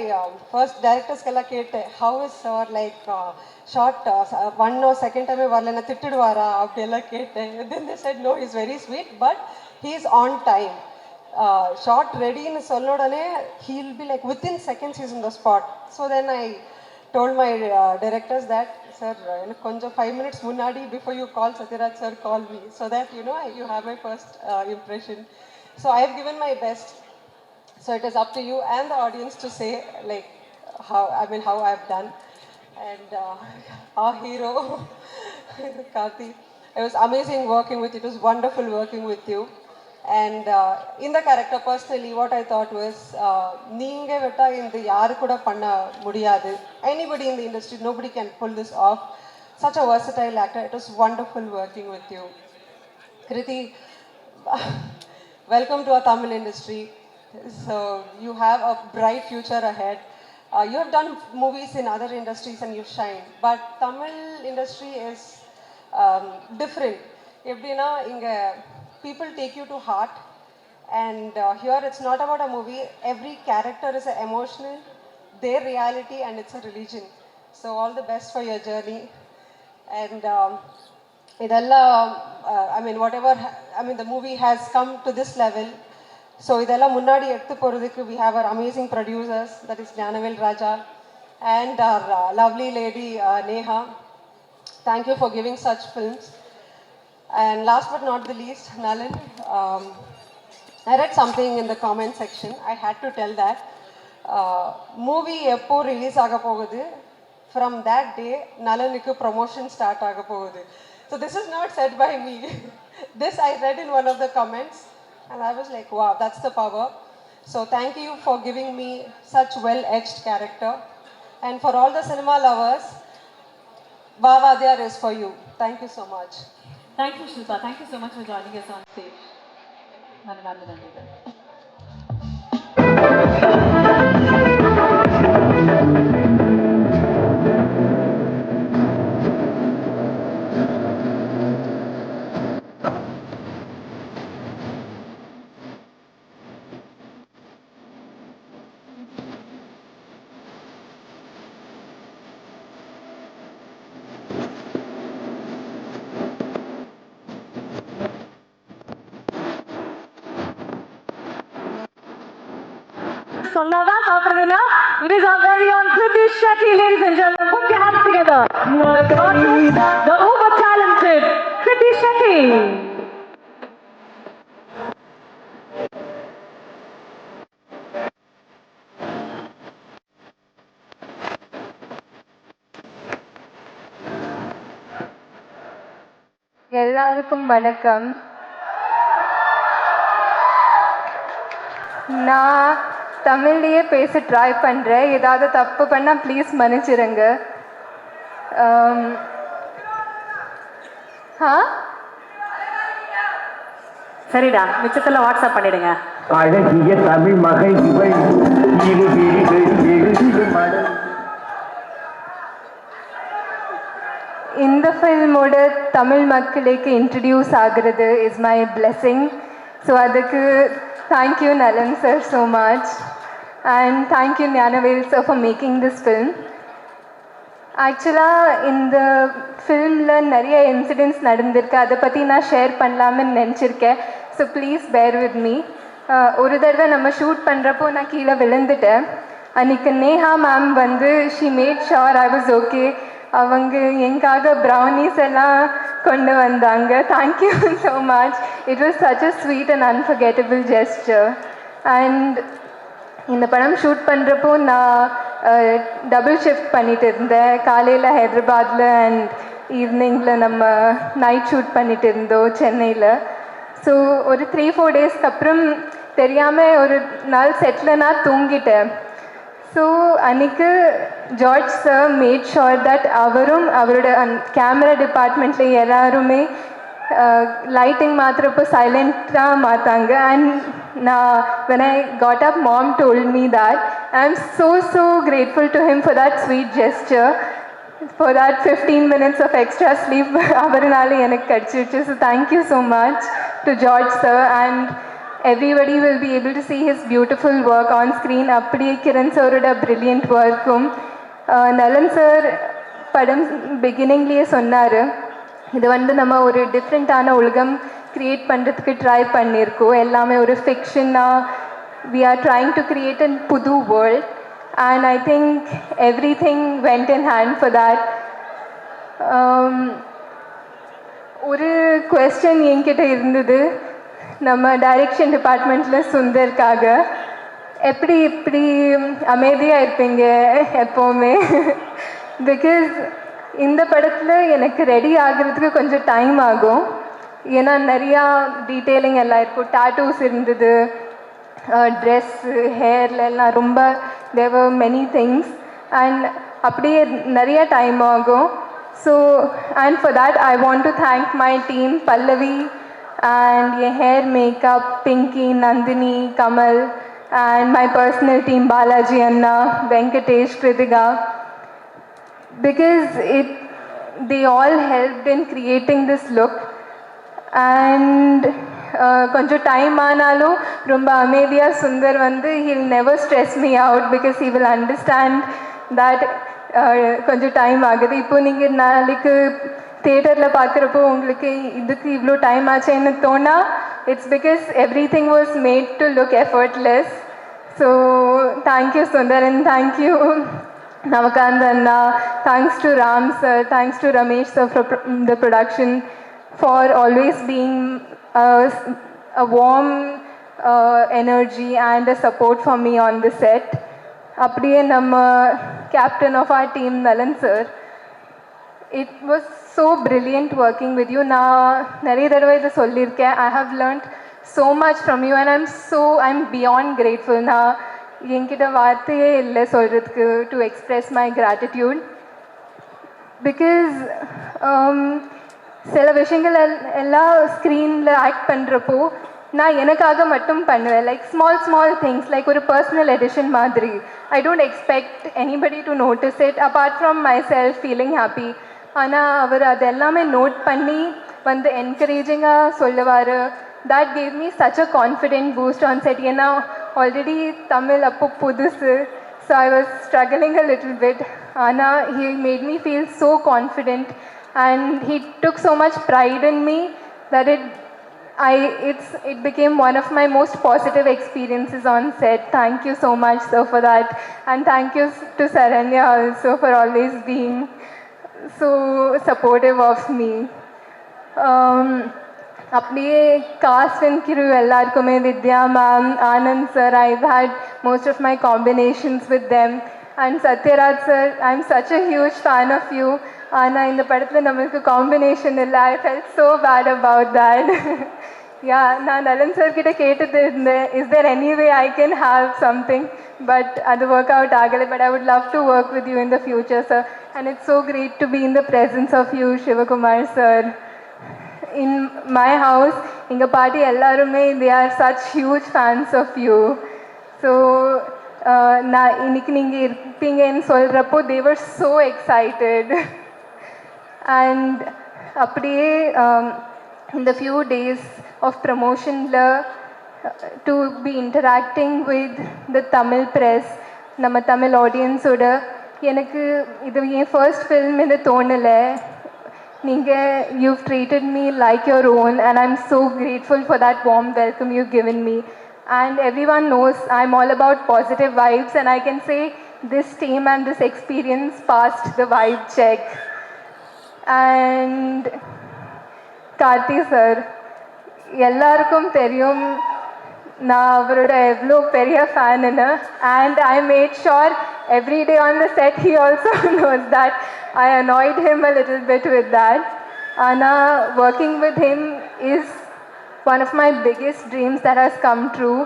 first director's kella kette, how is sir like shot one or second time varlena thittiduvara appadiyella kette. Then they said no, he's very sweet but he's on time. Shot ready in sollodane he'll be like within seconds he's in the spot. So then I told my directors that sir konja 5 minutes munadi before you call Satyaraj sir, call me so that you have my first impression. So I have given my best. So it is up to you and the audience to say like how I've done. And our hero Karthi, it was amazing working with you. It was wonderful working with you. And in the character personally what I thought was neenga vetta inda yaru kuda panna mudiyadu. Anybody in the industry, nobody can pull this off. Such a versatile actor. It was wonderful working with you. Kriti, welcome to our Tamil industry. So you have a bright future ahead. You have done movies in other industries and you shine, but Tamil industry is different. Eppdina inga people take you to heart, and here it's not about a movie. Every character is emotional, their reality, and it's a religion. So all the best for your journey. And idella the movie has come to this level. So idella munnadi eduthu poradhukku we have our amazing producers, that is Janavel Raja and our lovely lady Neha. Thank you for giving such films. And last but not the least, Nalan, I read something in the comment section. I had to tell that movie eppo release aga pogudhu, from that day Nalanukku promotion start aga pogudhu. So this is not said by me. This I read in one of the comments and I was like, wow, that's the power. So thank you for giving me such well-edged character. And for all the cinema lovers, Vaavadiyar is for you. Thank you so much. Thank you Shilpa, thank you so much for joining us on stage. நன்றி. சொன்னாதான் சாப்பிடுறதுன்னா it is our very own Kriti Shetty, ladies and gentlemen. Put your hands together. The uber talented Kriti Shetty. எல்லாருக்கும் வணக்கம். நான் தமிழ்லேயே பேச try பண்ணுறேன். ஏதாவது தப்பு பண்ணால் ப்ளீஸ் மன்னிச்சிருங்க. சரிடா, மிச்சத்தில் வாட்ஸ்அப் பண்ணிடுங்க. அழகிய தமிழ் மகள் இவள் இரு விழிகள் எழுதிடும் மடல். இந்த ஃபில்மோட தமிழ் மக்களுக்கு இன்ட்ரடியூஸ் ஆகிறது இஸ் மை பிளெஸிங். ஸோ அதுக்கு தேங்க்யூ நலன் sir so much and thank you Gnanavel sir for making this film. ஆக்சுவலாக இந்த ஃபில்மில் நிறைய இன்சிடென்ட்ஸ் நடந்திருக்கு. அதை பற்றி நான் ஷேர் பண்ணலாம்னு நினச்சிருக்கேன். So please bear with me. ஒரு தடவை நம்ம ஷூட் பண்ணுறப்போ நான் கீழே விழுந்துட்டேன். அன்றைக்கி நேஹா மேம் வந்து she mat sure I was okay. அவங்க எங்காக ப்ரௌனிஸ் எல்லாம் கொண்டு வந்தாங்க. Thank you so much. It was such a sweet and unforgettable gesture. And இந்த படம் ஷூட் பண்ணுறப்போ நான் டபுள் ஷிஃப்ட் பண்ணிட்டு இருந்தேன். காலையில் ஹைதராபாத்தில் அண்ட் ஈவினிங்கில் நம்ம நைட் ஷூட் பண்ணிட்டு இருந்தோம் சென்னையில். ஸோ ஒரு 3-4 டேஸ்க்கு அப்புறம் தெரியாமல் ஒரு நாள் செட்டில் நான் தூங்கிட்டேன். ஸோ அன்றைக்கு George sir mat sure that அவரும் அவரோட கேமரா டிபார்ட்மெண்ட்டில் எல்லாருமே லைட்டிங் மாத்திரப்போ சைலண்ட்டாக மாற்றாங்க. அண்ட் நான் when I got up, mom told me that. I am so grateful to him for that sweet gesture, for that 15 minutes of extra sleep அவர்னால எனக்கு கிடச்சிருச்சு. So thank you so much to George sir and everybody will be able to see his beautiful work on screen. அப்படியே கிரண் சாரோட brilliant workum. நலன் sir படம் பிகினிங்லேயே சொன்னார், இது வந்து நம்ம ஒரு டிஃப்ரெண்ட்டான உலகம் க்ரியேட் பண்ணுறதுக்கு ட்ரை பண்ணியிருக்கோம். எல்லாமே ஒரு ஃபிக்ஷனாக we are trying to create a புது world and I think everything went in hand for that. ஒரு கொஸ்டின் என்கிட்ட இருந்தது நம்ம டைரக்ஷன் டிபார்ட்மெண்ட்டில் சுந்தருக்காக. எப்படி இப்படி அமைதியாக இருப்பீங்க எப்போவுமே? பிகாஸ் இந்த படத்தில் எனக்கு ரெடி ஆகிறதுக்கு கொஞ்சம் டைம் ஆகும். ஏன்னா நிறையா டீட்டெயிலிங் எல்லாம் இருக்கும். டாட்டூஸ் இருந்தது, ட்ரெஸ்ஸு, ஹேர்லாம் ரொம்ப there were many things and அப்படியே நிறைய டைம் ஆகும். So and for that I want to thank my team, Pallavi and your hair makeup, Pinky, Nandini, Kamal and my personal team, Balaji Anna, Venkatesh, Kritika, because they all helped in creating this look. And கொஞ்சம் time ஆனாலும் ரொம்ப அமைதியாக சுந்தர் வந்து he'll never stress me out because he will understand that கொஞ்சம் time ஆகுது. இப்போ நீங்கள் நாளைக்கு தியேட்டரில் பார்க்குறப்போ உங்களுக்கு இதுக்கு இவ்வளோ டைம் ஆச்சுன்னு தோணா, it's because everything was made to look effortless. So thank you Sundar and thank you Navakanth அண்ணா. Thanks to Ram sir, thanks to Ramesh sir for the production, for always being a warm energy and a support for me on the set. அப்படியே நம்ம captain of our team Nalan sir, it was so brilliant working with you. நான் நிறைய தடவை இதை சொல்லியிருக்கேன். I have learned so much from you and I'm beyond grateful. நான் என்கிட்ட வார்த்தையே இல்லை சொல்கிறதுக்கு to express my gratitude because சில விஷயங்கள் எல்லாம் ஸ்க்ரீனில் ஆக்ட் பண்ணுறப்போ நான் எனக்காக மட்டும் பண்ணுவேன். லைக் ஸ்மால் திங்ஸ், லைக் ஒரு பர்சனல் எடிஷன் மாதிரி. I don't expect anybody to notice it apart from my self feeling happy. ஆனால் அவர் அது எல்லாமே நோட் பண்ணி வந்து என்கரேஜிங்காக சொல்லுவார். that gave me such a confident boost on set. ஏன்னா ஆல்ரெடி தமிழ் அப்போ புதுசு, so I was struggling a little bit. ஆனால் he made me feel so confident and he took so much pride in me that it became one of my most positive experiences on set. Thank you so much, sir, for that. And thank you to Saranya also for always being so supportive of me. அப்படியே cast and crew எல்லாருக்குமே Vidya ma'am, Anand sir, I've had most of my combinations with them. And Satyaraj sir, I'm such a huge fan of you. ஆனால் இந்த படத்தில் நம்மளுக்கு combination இல்லை. I felt so bad about that. Yeah, நான் நலன் sir கிட்ட கேட்டுட்டு இருந்தேன், is there any way I can have something? But அது ஒர்க் அவுட் ஆகலை. But I would love to work with you in the future, sir. And it's so great to be in the presence of you, Shivakumar sir. In my house, எங்கள் பாட்டி எல்லாருமே they are such huge fans of you. So நான் இன்னைக்கு நீங்கள் இருப்பீங்கன்னு சொல்கிறப்போ they were so excited. And அப்படியே in the few days of promotion to be interacting with the Tamil press, நம்ம தமிழ் ஆடியன்ஸோட, எனக்கு இது என் ஃபர்ஸ்ட் ஃபில்ம் இது தோணலை. you've treated me like your own, and I'm so grateful for that warm welcome you've given me. And everyone knows I'm all about positive vibes, and I can say this team and this experience passed the vibe check. And Karthi sir, எல்லாருக்கும் தெரியும் நான் அவரோட எவ்வளோ பெரிய ஃபேனுன்னு. And I made sure every day on the set he also knows that. I annoyed him a little bit with that. Anna, working with him is one of my biggest dreams that has come true.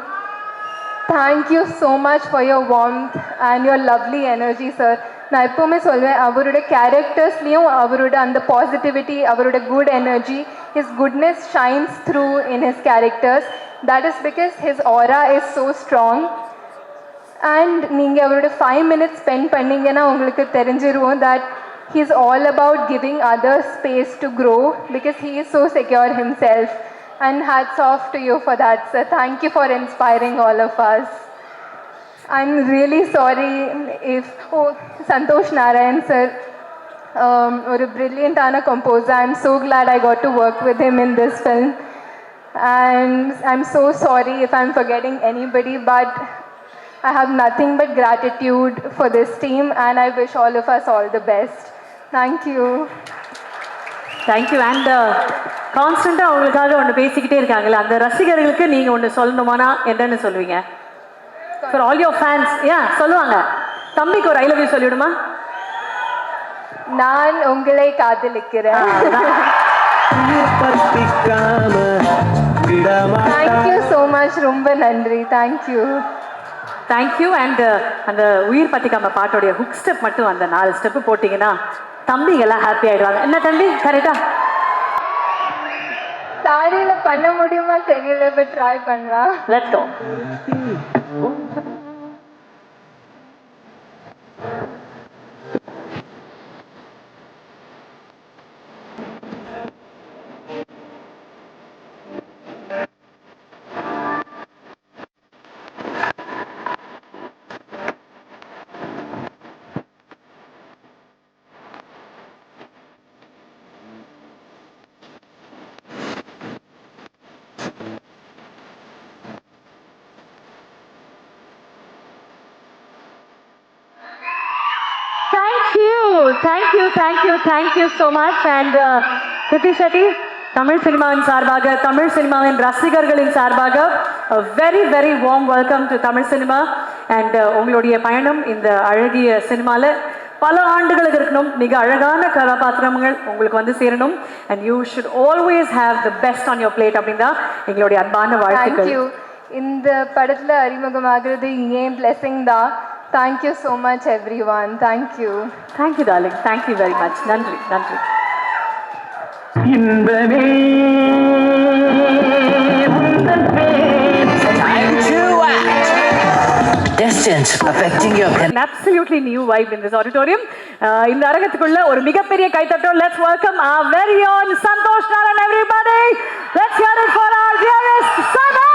Thank you so much for your warmth and your lovely energy, sir. நான் எப்போவுமே சொல்வேன், அவரோட கேரக்டர்ஸ்லேயும் அவரோட அந்த positivity, அவரோட good energy, his goodness shines through in his characters. That is because his ஆரா is so strong. And நீங்கள் அவரோட 5 minutes ஸ்பெண்ட் பண்ணிங்கன்னா உங்களுக்கு தெரிஞ்சிருவோம் that he's all about giving others space to grow because he is so secure himself. And hats off to you for that, sir. Thank you for inspiring all of us. I'm really sorry if Santosh Narayan sir, a brilliant composer. I'm so glad I got to work with him in this film. And I'm so sorry if I'm forgetting anybody, but I have nothing but gratitude for this team, and I wish all of us all the best. Thank you. Thank you. And கான்ஸ்டண்ட்டாக அவங்களுக்காக ஒன்று பேசிக்கிட்டே இருக்காங்களே, அந்த ரசிகர்களுக்கு நீங்கள் ஒன்று சொல்லணுமானா என்னன்னு சொல்லுவீங்க? For all your fans. சொல்லுவாங்க. தம்பிக்கு ஒரு ஐ லவ் யூ சொல்லிவிடுமா? நான் உங்களை காதலிக்கிறேன். Thank you so much. ரொம்ப நன்றி. தேங்க்யூ. தேங்க்யூ. அண்ட் அந்த உயிர் பத்திக்காம பாட்டோடைய ஹுக் ஸ்டெப் மட்டும் அந்த 4 ஸ்டெப்பு போட்டிங்கன்னா தம்பிங்கெல்லாம் ஹாப்பி ஆகிடுவாங்க. என்ன தம்பி, கரெக்டா? சாரியில் பண்ண முடியுமா தெரியல, பட் ட்ரை பண்ணலாம். Let's go. Thank you so much. And Kriti Shetty, Tamil சினிமாவின் சார்பாக, தமிழ் சினிமாவின் ரசிகர்களின் சார்பாக a very very warm welcome to Tamil cinema. And உங்களுடைய பயணம் இந்த அழகிய சினிமாவில் பல ஆண்டுகளுக்கு இருக்கணும். மிக அழகான கதாபாத்திரங்கள் உங்களுக்கு வந்து சேரணும். And you should always have the best on your plate அப்படின்னு தான் எங்களுடைய அன்பான வாழ்த்துக்கள். இந்த படத்தில் அறிமுகமாகிறது ஏன் பிளெஸிங் தான். Thank you so much everyone. Thank you. Thank you darling. Thank you very much. நன்றி நன்றி. இன்பமே Time to act. Distance affecting your An absolutely new vibe in this auditorium. இந்த அரங்கத்துக்குள்ள ஒரு மிகப்பெரிய கைத்தட்டல். Let's welcome our very own Santosh Narayan, everybody. Let's hear it for our dearest Sana.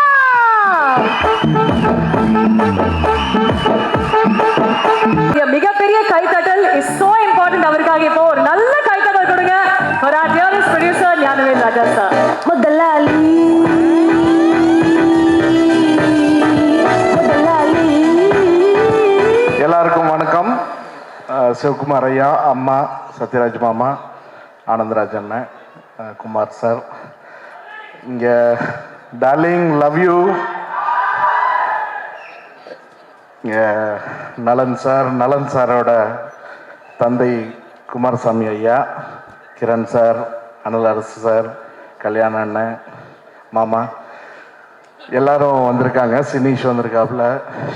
மிகப்பெரிய கைத்தட்டல் is so important அவருக்காக. இப்போ ஒரு நல்ல கைத்தட்டல் கொடுங்க for our dearest producer Gnanavel Raja sir. முதலாளி சிவகுமார் ஐயா, அம்மா சத்யராஜ் மாமா, ஆனந்தராஜ் அண்ணன், குமார் சார், இங்கே டார்லிங் லவ் யூ, இங்கே நலன் சாரோட தந்தை குமாரசாமி ஐயா, கிரண் சார், அனல் அரசு சார், கல்யாண அண்ணன், மாமா எல்லாரும் வந்திருக்காங்க. சினீஷ் வந்திருக்காப்புல,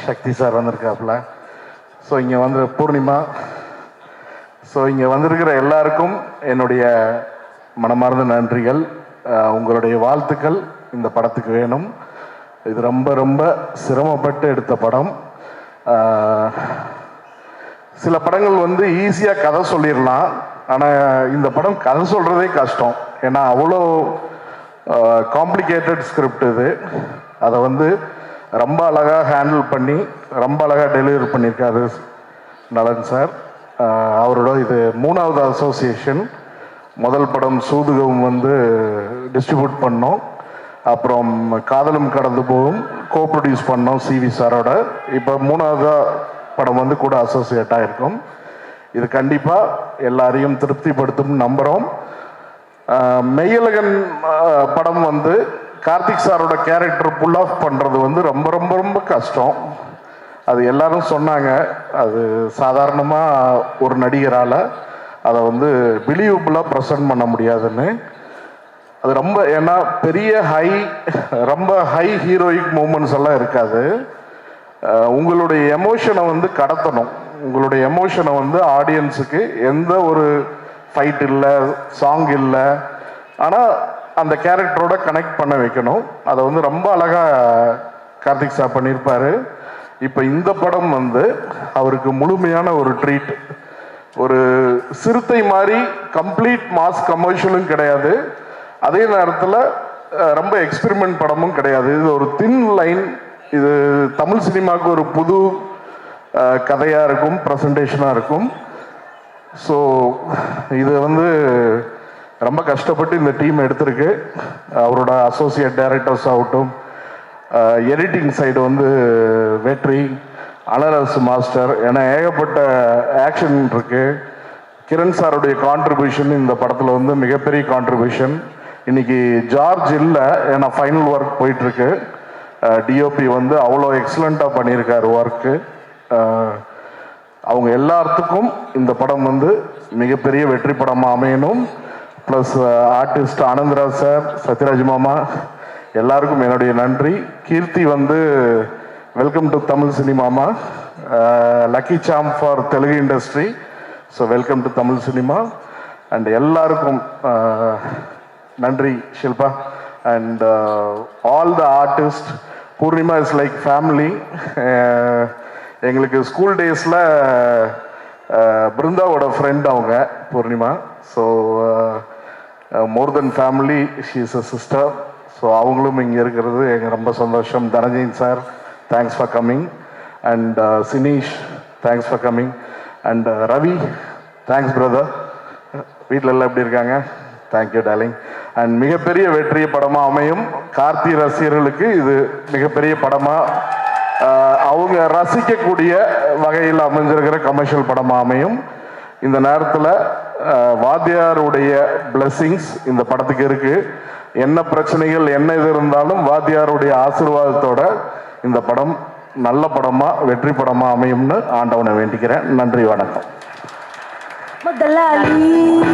சக்தி சார் வந்திருக்காப்புல. ஸோ இங்கே வந்து பூர்ணிமா. ஸோ இங்கே வந்திருக்கிற எல்லாருக்கும் என்னுடைய மனமார்ந்த நன்றிகள். உங்களுடைய வாழ்த்துக்கள் இந்த படத்துக்கு வேணும். இது ரொம்ப ரொம்ப சிரமப்பட்டு எடுத்த படம். சில படங்கள் வந்து ஈஸியாக கதை சொல்லிடலாம், ஆனால் இந்த படம் கதை சொல்கிறதே கஷ்டம். ஏன்னா அவ்வளோ காம்ப்ளிகேட்டட் ஸ்கிரிப்ட் இது. அதை வந்து ரொம்ப அழகாக ஹேண்டில் பண்ணி ரொம்ப அழகாக டெலிவரி பண்ணியிருக்காரு நலன் சார். அவரோட இது 3வது அசோசியேஷன். முதல் படம் சூதுகம் வந்து டிஸ்ட்ரிபியூட் பண்ணோம், அப்புறம் காதலும் கடந்து போகும் கோ ப்ரொடியூஸ் பண்ணோம் சிவி சாரோட. இப்போ 3வது படம் வந்து கூட அசோசியேட் ஆகிருக்கும். இது கண்டிப்பாக எல்லாரையும் திருப்திப்படுத்தும் நம்புகிறோம். மெய்யழகன் படம் வந்து கார்த்திக் சாரோட கேரக்டர் புல் ஆஃப் பண்ணுறது வந்து ரொம்ப ரொம்ப ரொம்ப கஷ்டம். அது எல்லாரும் சொன்னாங்க, அது சாதாரணமாக ஒரு நடிகரால் அதை வந்து பிலீவபுளாக ப்ரெசென்ட் பண்ண முடியாதுன்னு. அது ரொம்ப, ஏன்னா பெரிய ரொம்ப ஹை ஹீரோயிக் மூமெண்ட்ஸ் எல்லாம் இருக்காது. உங்களுடைய எமோஷனை வந்து கடத்தணும். உங்களுடைய எமோஷனை வந்து ஆடியன்ஸுக்கு எந்த ஒரு ஃபைட் இல்லை, சாங் இல்லை, ஆனால் அந்த கேரக்டரோட கனெக்ட் பண்ண வைக்கணும். அதை வந்து ரொம்ப அழகாக கார்த்திக் சார் பண்ணியிருப்பார். இப்போ இந்த படம் வந்து அவருக்கு முழுமையான ஒரு ட்ரீட். ஒரு சிறுத்தை மாதிரி கம்ப்ளீட் மாஸ் கமர்ஷியலும் கிடையாது, அதே நேரத்தில் ரொம்ப எக்ஸ்பெரிமெண்ட் படமும் கிடையாது. இது ஒரு தின் லைன். இது தமிழ் சினிமாவுக்கு ஒரு புது கதையாக இருக்கும், ப்ரெசன்டேஷனாக இருக்கும். ஸோ இது வந்து ரொம்ப கஷ்டப்பட்டு இந்த டீம் எடுத்திருக்கு. அவரோட அசோசியேட் டைரக்டர்ஸ் ஆகட்டும், எடிட்டிங் சைடு வந்து வெற்றி, அனரசு மாஸ்டர், ஏன்னா ஏகப்பட்ட ஆக்ஷன் இருக்கு. கிரண் சாருடைய கான்ட்ரிபியூஷன் இந்த படத்தில் வந்து மிகப்பெரிய கான்ட்ரிபியூஷன். இன்னைக்கு ஜார்ஜ் இல்லை, ஏன்னா ஃபைனல் ஒர்க் போயிட்டுருக்கு. டிஓபி வந்து அவ்வளோ எக்ஸலண்ட்டாக பண்ணியிருக்காரு ஒர்க்கு. அவங்க எல்லாத்துக்கும் இந்த படம் வந்து மிகப்பெரிய வெற்றி படமாக அமையணும். Plus artist Anandraj sir, Sathyaraj மாமா எல்லாருக்கும் என்னுடைய நன்றி. கீர்த்தி வந்து வெல்கம் டு தமிழ் சினிமாமா, lucky charm for Telugu industry. So welcome to Tamil cinema. And எல்லாருக்கும் நன்றி Shilpa. And all the artist. Poornima is like family. எங்களுக்கு ஸ்கூல் டேஸில் பிருந்தாவோட ஃப்ரெண்ட் அவங்க Poornima. So more then family, she is a sister. So அவங்களும் இங்கே இருக்கிறது எங்கள் ரொம்ப சந்தோஷம். Dhananjayan sir, thanks for coming. And Sineesh, thanks for coming. And Ravi, thanks brother. வீட்டில் எல்லாம் எப்படி இருக்காங்க? Thank you darling. அண்ட் மிகப்பெரிய வெற்றிய படமாக அமையும். கார்த்தி ரசிகர்களுக்கு இது மிகப்பெரிய படமாக அவங்க ரசிக்கக்கூடிய வகையில் அமைஞ்சிருக்கிற கமர்ஷியல் படமாக அமையும். இந்த நேரத்தில் வாத்தியாருடைய பிளெஸிங்ஸ் இந்த படத்துக்கு இருக்கு. என்ன பிரச்சனைகள் என்ன இது இருந்தாலும் வாத்தியாருடைய ஆசீர்வாதத்தோட இந்த படம் நல்ல படமாக வெற்றி படமாக அமையும்னு ஆண்டவனை வேண்டிக்கிறேன். நன்றி, வணக்கம்.